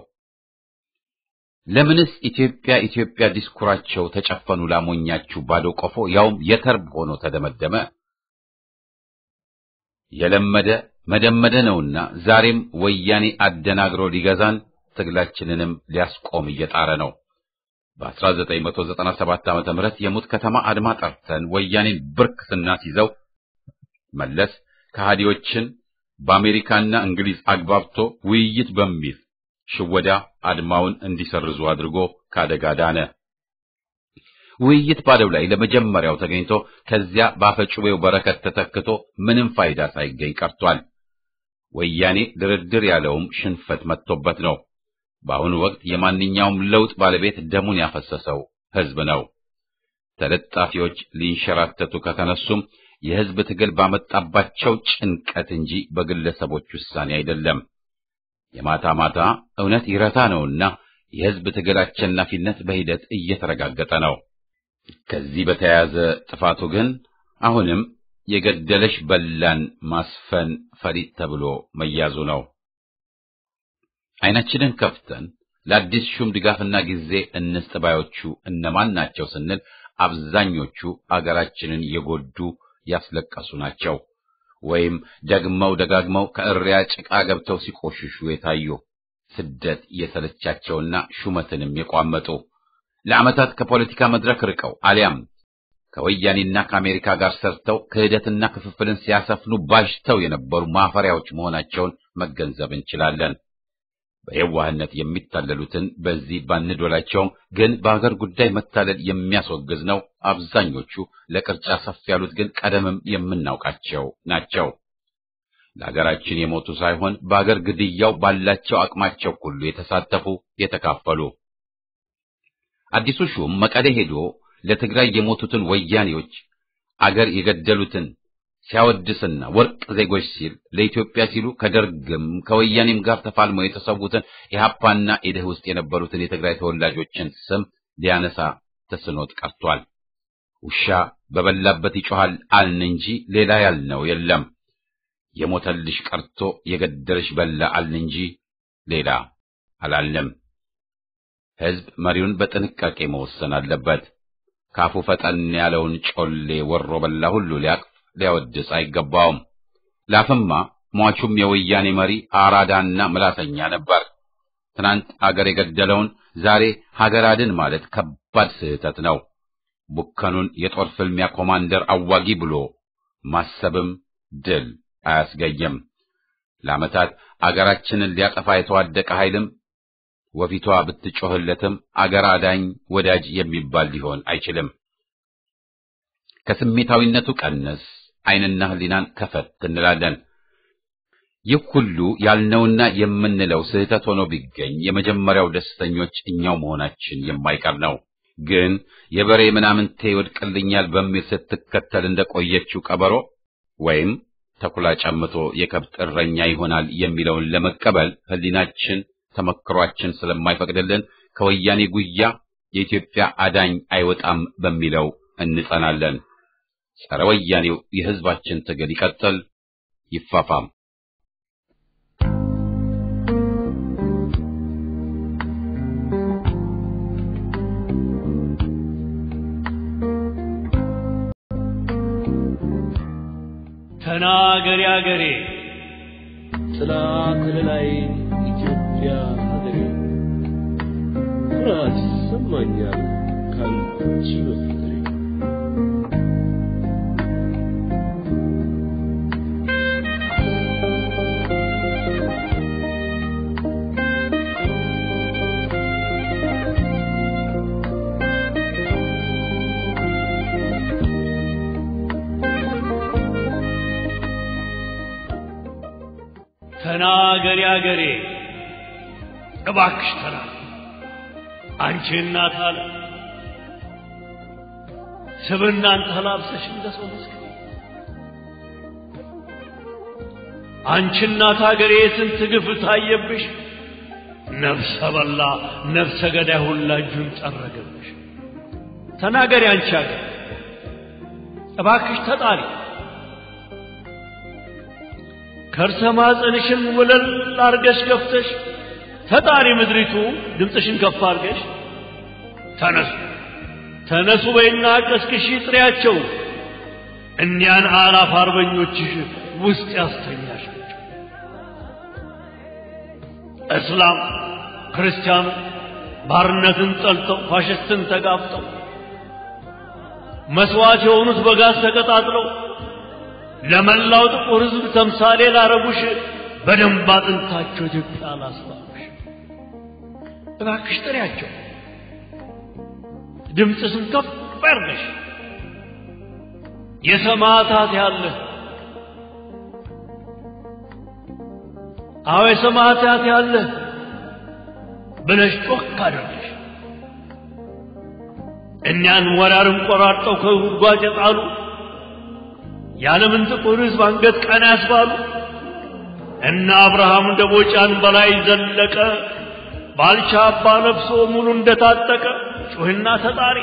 ለምንስ ኢትዮጵያ ኢትዮጵያ ዲስኩራቸው ተጨፈኑ ላሞኛችሁ ባዶ ቆፎ ያውም የተርብ ሆኖ ተደመደመ? የለመደ መደመደ ነውና ዛሬም ወያኔ አደናግሮ ሊገዛን ትግላችንንም ሊያስቆም እየጣረ ነው። በ1997 ዓመተ ምህረት የሙት ከተማ አድማ ጠርተን ወያኔን ብርክ ስናስይዘው መለስ ከሃዲዎችን በአሜሪካና እንግሊዝ አግባብቶ ውይይት በሚል ሽወዳ አድማውን እንዲሰርዙ አድርጎ ካደጋ ዳነ። ውይይት ባለው ላይ ለመጀመሪያው ተገኝቶ ከዚያ ባፈጩቤው በረከት ተተክቶ ምንም ፋይዳ ሳይገኝ ቀርቷል። ወያኔ ድርድር ያለውም ሽንፈት መጥቶበት ነው። በአሁኑ ወቅት የማንኛውም ለውጥ ባለቤት ደሙን ያፈሰሰው ሕዝብ ነው። ተለጣፊዎች ሊንሸራተቱ ከተነሱም የሕዝብ ትግል ባመጣባቸው ጭንቀት እንጂ በግለሰቦች ውሳኔ አይደለም። የማታ ማታ እውነት ይረታ ነውና የሕዝብ ትግል አሸናፊነት በሂደት እየተረጋገጠ ነው። ከዚህ በተያያዘ ጥፋቱ ግን አሁንም የገደለሽ በላን ማስፈን ፈሪጥ ተብሎ መያዙ ነው። አይናችንን ከፍተን ለአዲስ ሹም ድጋፍና ጊዜ እንስጥ ባዮቹ እነማን ናቸው ስንል አብዛኞቹ አገራችንን የጎዱ ያስለቀሱ ናቸው። ወይም ደግመው ደጋግመው ከእሪያ ጭቃ ገብተው ሲቆሽሹ የታዩ ስደት የሰለቻቸውና ሹመትንም የቋመጡ ለዓመታት ከፖለቲካ መድረክ ርቀው አሊያም ከወያኔና ከአሜሪካ ጋር ሰርተው ክህደትና ክፍፍልን ሲያሰፍኑ ባሽተው የነበሩ ማፈሪያዎች መሆናቸውን መገንዘብ እንችላለን። በየዋህነት የሚታለሉትን በዚህ ባንዶላቸውም ግን በአገር ጉዳይ መታለል የሚያስወግዝ ነው። አብዛኞቹ ለቅርጫ ሰፍ ያሉት ግን ቀደምም የምናውቃቸው ናቸው። ለሀገራችን የሞቱ ሳይሆን በአገር ግድያው ባላቸው አቅማቸው ሁሉ የተሳተፉ የተካፈሉ። አዲሱ ሹም መቀሌ ሄዶ ለትግራይ የሞቱትን ወያኔዎች አገር የገደሉትን ሲያወድስና ወርቅ ዜጎች ሲል ለኢትዮጵያ ሲሉ ከደርግም ከወያኔም ጋር ተፋልመው የተሰዉትን ኢህአፓና ኢድህ ውስጥ የነበሩትን የትግራይ ተወላጆችን ስም ሊያነሳ ተስኖት ቀርቷል። ውሻ በበላበት ይጮሃል አልን እንጂ ሌላ ያልነው የለም። የሞተልሽ ቀርቶ የገደልሽ በላ አልን እንጂ ሌላ አላልንም። ሕዝብ መሪውን በጥንቃቄ መወሰን አለበት። ካፉ ፈጠን ያለውን ጮሌ ወሮ በላ ሁሉ ሊያወድስ አይገባውም። ላፍማ ሟቹም የወያኔ መሪ አራዳና ምላሰኛ ነበር። ትናንት አገር የገደለውን ዛሬ ሀገር አድን ማለት ከባድ ስህተት ነው። ቡከኑን የጦር ፍልሚያ ኮማንደር አዋጊ ብሎ ማሰብም ድል አያስገኝም። ለዓመታት አገራችንን ሊያጠፋ የተዋደቀ ኃይልም ወፊቷ ብትጮህለትም አገር አዳኝ ወዳጅ የሚባል ሊሆን አይችልም። ከስሜታዊነቱ ቀነስ ዓይንና ሕሊናን ከፈት እንላለን። ይህ ሁሉ ያልነውና የምንለው ስህተት ሆኖ ቢገኝ የመጀመሪያው ደስተኞች እኛው መሆናችን የማይቀር ነው። ግን የበሬ ምናምንቴ ይወድቅልኛል በሚል ስትከተል እንደቆየችው ቀበሮ ወይም ተኩላ ጨምቶ የከብት እረኛ ይሆናል የሚለውን ለመቀበል ሕሊናችን ተመክሯችን ስለማይፈቅድልን ከወያኔ ጉያ የኢትዮጵያ አዳኝ አይወጣም በሚለው እንጸናለን። ጸረ ወያኔው የሕዝባችን ትግል ይቀጥል፣ ይፋፋም። ተናገሪ አገሬ ጥላ ከለላይ ኢትዮጵያ ሀገሬ ኩራት ይሰማኛል ካንቺ በፍቅሬ ተናገሪ አገሬ እባክሽ ተናገሪ አንቺ እናት አለ ስብናን ተላብሰሽ እንደሰው መስክ አንቺ እናት አገሬ ስንት ግፍ ታየብሽ ነፍሰ በላ ነፍሰ ገዳይ ሁላ እጁን ጠረገብሽ ተናገሪ አንቺ አገሬ እባክሽ ተጣሪ ከርሰ ማህፀንሽን ወለል አርገሽ ከፍተሽ ተጣሪ ምድሪቱ ድምፅሽን ከፍ አርገሽ ተነሱ ተነሱ በይና ቀስቅሺ ጥሪያቸው እኒያን አላፍ አርበኞችሽ ውስጥ ያስተኛሻቸው እስላም ክርስቲያኑ ባርነትን ጠልተው ፋሽስትን ተጋፍጠው መስዋዕት የሆኑት በጋዝ ተቀጣጥለው ለመላው ጥቁር ሕዝብ ተምሳሌ ላረጉሽ በደንብ አጥንታቸው ኢትዮጵያ ላስባሉሽ እባክሽ ጥሪያቸው ድምፅሽን ከፍ አድርገሽ የሰማዕታት ያለ አዎ የሰማዕታት ያለ ብለሽ ጮክ አድርገሽ እኛን ወራርን ቆራርጠው ከጉድጓድ የጣሉ ያለምን ጥቁር ሕዝብ አንገት ቀና ያስባሉ እና አብርሃም ደቦጫን በላይ ዘለቀ ባልቻ አባ ነፍሶ ሙሉ እንደታጠቀ ጮህና ተጣሪ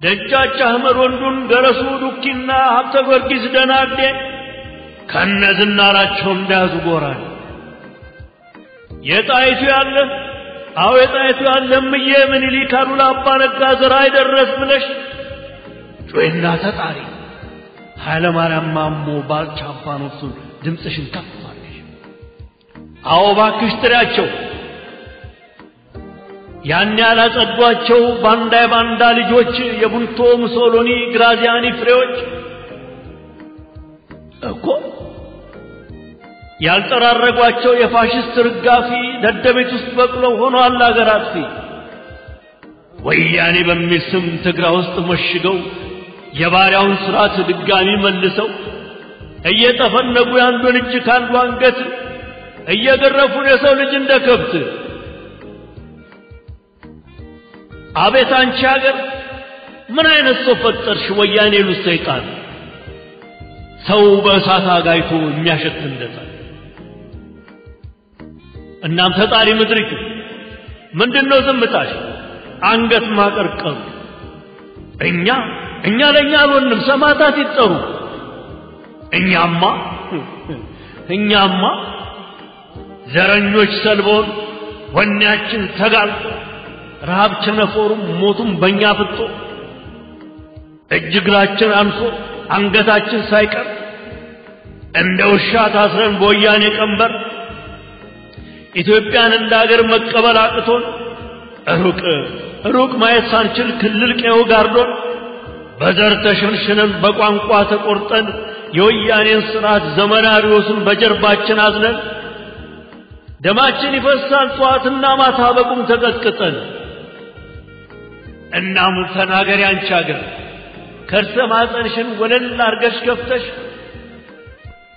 ደጃች አህመድ ወንዱን ገረሱ ዱኪና ሀብተ ጊዮርጊስ ደናግዴ ከነዝናራቸው እንዳያዙ ጎራል የጣይቱ ያለ አዎ የጣይቱ ያለ ምዬ ምኒልክ አሉላ አባ ነጋ ዘራ አይደረስ ብለሽ ጮይና ተጣሪ ኃይለ ማርያም ማሞ ባልቻ አባኖሱ ድምጽሽን ከፍ አድርገሽ አዎ ባክሽ ጥሪያቸው ያን ያላጸዷቸው ባንዳ ልጆች የቡንቶ ሙሶሎኒ ግራዚያኒ ፍሬዎች እኮ ያልጠራረጓቸው የፋሽስት ርጋፊ ደደቤት ውስጥ በቅለው ሆኗል አገር አጥፊ ወያኔ በሚል ስም ትግራ ውስጥ መሽገው የባሪያውን ስርዓት ድጋሚ መልሰው እየተፈነጉ ያንዱን እጅ ካንዱ አንገት እየገረፉ የሰው ልጅ እንደ ከብት አቤት አንቺ ሀገር ምን አይነት ሰው ፈጠርሽ ወያኔ ሉ ሰይጣን ሰው በእሳት አጋይቶ የሚያሸት እንደዛ እናም ተጣሪ ምድሪቱ ምንድነው ዝምታሽ አንገት ማቀርቀሩ እኛ ለኛ አልሆንም ሰማዕታት ይጠሩ እኛማ ዘረኞች ሰልቦን ወኔያችን ተጋልጦ ረሃብ ቸነፈሩም ሞቱም በእኛ ፍጦ እጅግራችን አንሶ አንገታችን ሳይቀር እንደ ውሻ ታስረን በወያኔ ቀንበር ኢትዮጵያን እንደ ሀገር መቀበል አቅቶን ሩቅ ማየት ሳንችል ክልል ቀየው ጋርዶን በዘር ተሸንሽነን በቋንቋ ተቆርጠን የወያኔን ስርዓት ዘመናዊውን በጀርባችን አዝነን ደማችን ይፈሳል ጧትና ማታ በቁም ተቀጥቅጠን እናም ተናገሪ አንቺ ሀገር ከርሰ ማህፀንሽን ወለል አርገሽ ከፍተሽ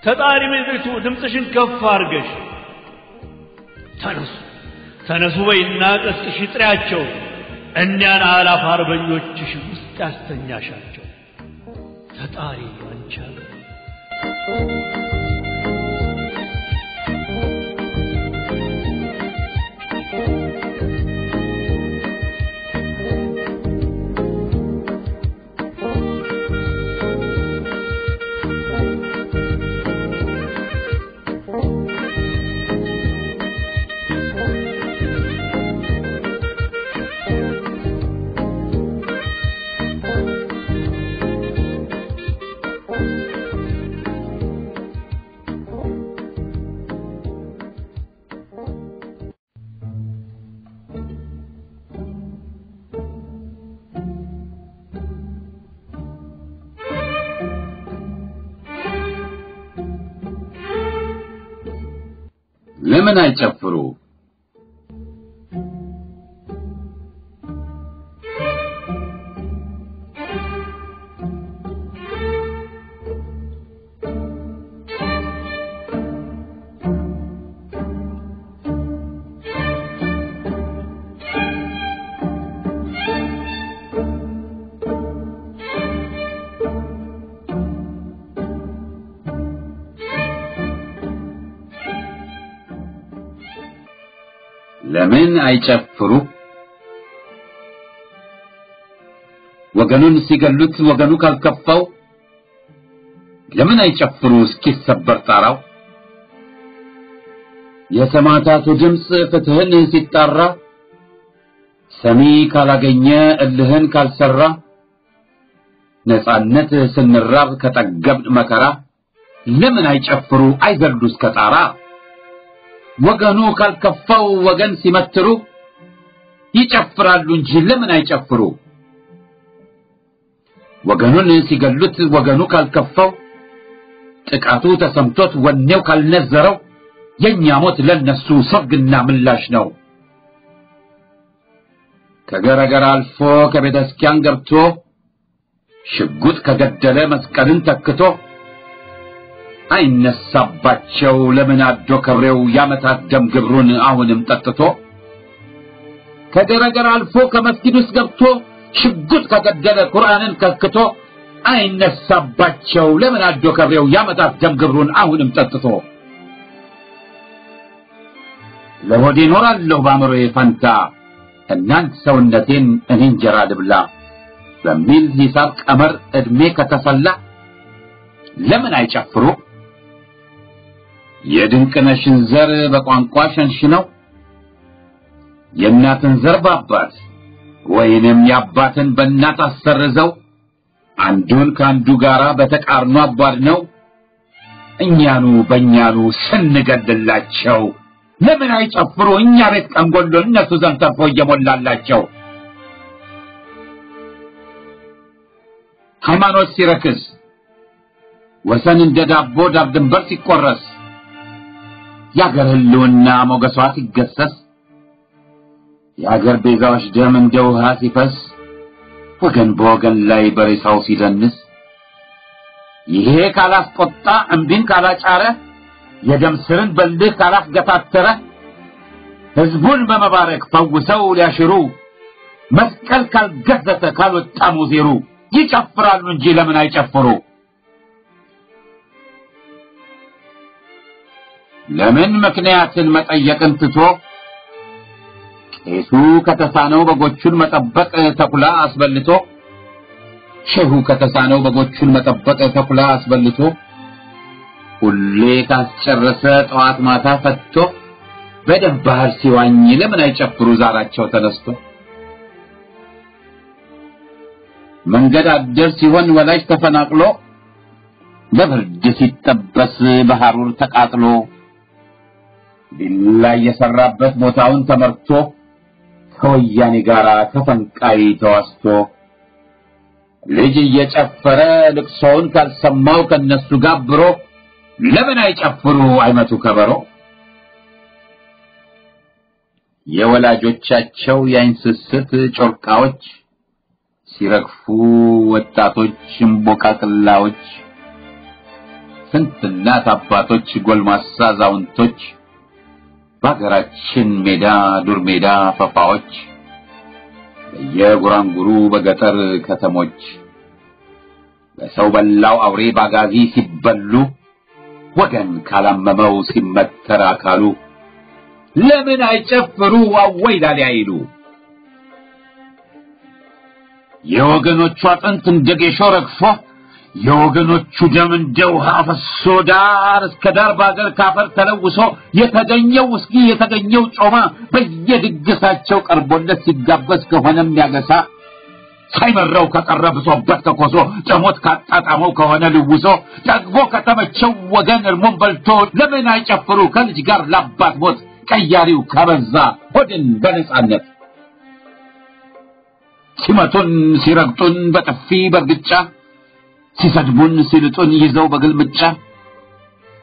ተጣሪ ምድሪቱ ድምጽሽን ከፍ አርገሽ ተነሱ በይና ቀስቅሽ ጥሪያቸው እኛን አላፍ አርበኞችሽ ውስጥ ያስተኛሻቸው ተጣሪ አንቺ ሀገር ለምን አይጨፍሩ ለምን አይጨፍሩ ወገኑን ሲገሉት ወገኑ ካልከፋው ለምን አይጨፍሩ እስኪሰበር ጣራው የሰማዕታቱ ድምጽ ፍትህን ሲጣራ ሰሚ ካላገኘ እልህን ካልሰራ ነፃነት ስንራብ ከጠገብን መከራ ለምን አይጨፍሩ አይዘሉ እስከ ጣራ ወገኑ ካልከፋው ወገን ሲመትሩ ይጨፍራሉ እንጂ ለምን አይጨፍሩ ወገኑን ሲገሉት ወገኑ ካልከፋው ጥቃቱ ተሰምቶት ወኔው ካልነዘረው የኛ ሞት ለነሱ ሰርግና ምላሽ ነው ከገረገር አልፎ ከቤተክርስቲያን ገብቶ ሽጉጥ ከገደለ መስቀልን ተክቶ አይነሳባቸው ለምን አዶ ከብሬው ያመታት ደም ግብሩን አሁንም ጠጥቶ ከገረገር አልፎ ከመስጊድ ውስጥ ገብቶ ሽጉጥ ከገደለ ቁርአንን ከክቶ አይነሳባቸው ለምን አዶ ከብሬው ያመታት ደም ግብሩን አሁንም ጠጥቶ ለሆዴ ኖራለሁ ባምሮዬ ፈንታ እናንት ሰውነቴን እኔ እንጀራ ልብላ በሚል ሂሳብ ቀመር እድሜ ከተሰላ ለምን አይጨፍሩ የድንቅነሽን ዘር በቋንቋ ሸንሽነው የእናትን ዘር በአባት ወይንም የአባትን በእናት አሰርዘው አንዱን ካንዱ ጋራ በተቃርኖ አባድነው እኛኑ በእኛኑ ስንገድላቸው ለምን አይጨፍሩ እኛ ቤት ቀንጎሎ እነሱ ዘንድ ተርፎ እየሞላላቸው ሃይማኖት ሲረክስ ወሰን እንደ ዳቦ ዳር ድንበር ሲቆረስ ያገር ህልውና ሞገሷ ሲገሰስ ያገር ቤዛዎች ደም እንደ ውሃ ሲፈስ ወገን በወገን ላይ በሬሳው ሲደንስ ይሄ ካላስቆጣ እምቢን ካላጫረ የደም ስርን በልህ ካላስገታተረ ህዝቡን በመባረክ ፈውሰው ሊያሽሩ መስቀል ካልገዘተ ካልወጣ ሙዜሩ ይጨፍራሉ እንጂ ለምን አይጨፍሩ ለምን ምክንያትን መጠየቅን ትቶ ቄሱ ከተሳነው በጎቹን መጠበቅ ተኩላ አስበልቶ ሼሁ ከተሳነው በጎቹን መጠበቅ ተኩላ አስበልቶ ሁሌ ካስጨረሰ ጠዋት ማታ ፈትቶ በደም ባህር ሲዋኝ ለምን አይጨፍሩ ዛራቸው ተነስቶ መንገድ አደር ሲሆን ወላጅ ተፈናቅሎ በብርድ ሲጠበስ በሐሩር ተቃጥሎ ቢላ የሰራበት ቦታውን ተመርቶ ከወያኔ ጋራ ተፈንቃይ ተዋስቶ ልጅ እየጨፈረ ልቅሶውን ካልሰማው ከነሱ ጋብሮ ለምን አይጨፍሩ አይመቱ ከበሮ የወላጆቻቸው የአይንስስት ጮርቃዎች ሲረግፉ ወጣቶች እምቦቃቅላዎች ስንት እናት አባቶች ጎልማሳ አዛውንቶች በአገራችን ሜዳ ዱር ሜዳ ፈፋዎች የጉራንጉሩ በገጠር ከተሞች በሰው በላው አውሬ ባጋዚ ሲበሉ ወገን ካላመመው ሲመተር አካሉ ለምን አይጨፍሩ አወይ ላሊ አይሉ የወገኖቹ አጥንት እንደ ጌሾ ረግፎ የወገኖቹ ደም እንደ ውሃ ፈሶ ዳር እስከ ዳር ባገር ካፈር ተለውሶ የተገኘው ውስኪ የተገኘው ጮማ በየድግሳቸው ቀርቦለት ሲጋበዝ ከሆነም ያገሳ ሳይመረው ከቀረብሶበት ከኮሶ ጨሞት ካጣጣመው ከሆነ ልውሶ ጠግቦ ከተመቸው ወገን እርሞን በልቶ ለምን አይጨፍሩ ከልጅ ጋር ላባት ሞት ቀያሪው ከበዛ ሆድን በነጻነት ሲመቱን ሲረግጡን በጥፊ በርግጫ ሲሰድቡን ሲልጡን ይዘው በግልምጫ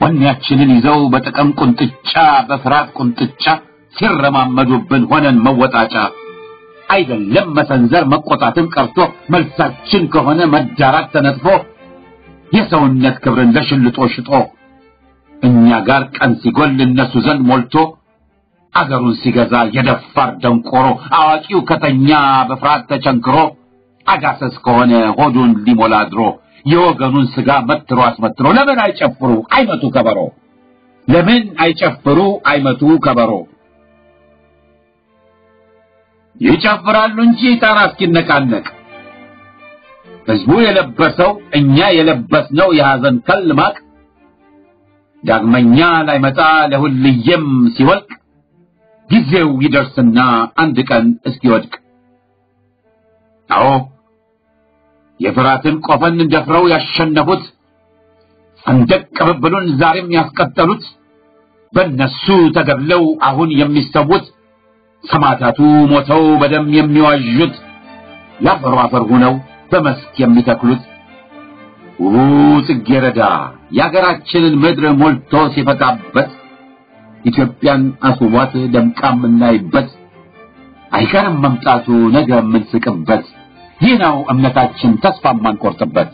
ወኔያችንን ይዘው በጥቅም ቁንጥጫ በፍራት ቁንጥጫ ሲረማመዱብን ሆነን መወጣጫ አይደለም መሰንዘር መቆጣትን ቀርቶ መልሳችን ከሆነ መዳራት ተነጥፎ የሰውነት ክብርን ለሽልጦ ሽጦ እኛ ጋር ቀን ሲጎል እነሱ ዘንድ ሞልቶ አገሩን ሲገዛ የደፋር ደንቆሮ አዋቂው ከተኛ በፍራት ተቸንክሮ አጋሰስ ከሆነ ሆዱን ሊሞላ ድሮ የወገኑን ስጋ መትሮ አስመትሮ ለምን አይጨፍሩ አይመቱ ከበሮ ለምን አይጨፍሩ አይመቱ ከበሮ ይጨፍራሉ እንጂ ጣራ እስኪነቃነቅ ህዝቡ የለበሰው እኛ የለበስነው የሐዘን ከልማቅ ዳግመኛ ላይመጣ ለሁልየም ሲወልቅ ጊዜው ይደርስና አንድ ቀን እስኪወድቅ አዎ የፍራትን ቆፈን ደፍረው ያሸነፉት ሰንደቅ ቅብብሉን ዛሬም ያስቀጠሉት በእነሱ ተገድለው አሁን የሚሰዉት ሰማዕታቱ ሞተው በደም የሚዋዡት ያፈሩ አፈር ሆነው በመስክ የሚተክሉት ጽጌረዳ የአገራችንን ምድር ሞልቶ ሲፈካበት ኢትዮጵያን አስቧት ደምቃም እናይበት አይቀርም መምጣቱ ነገ የምንስቅበት ይህ ነው እምነታችን ተስፋ ማንቆርጥበት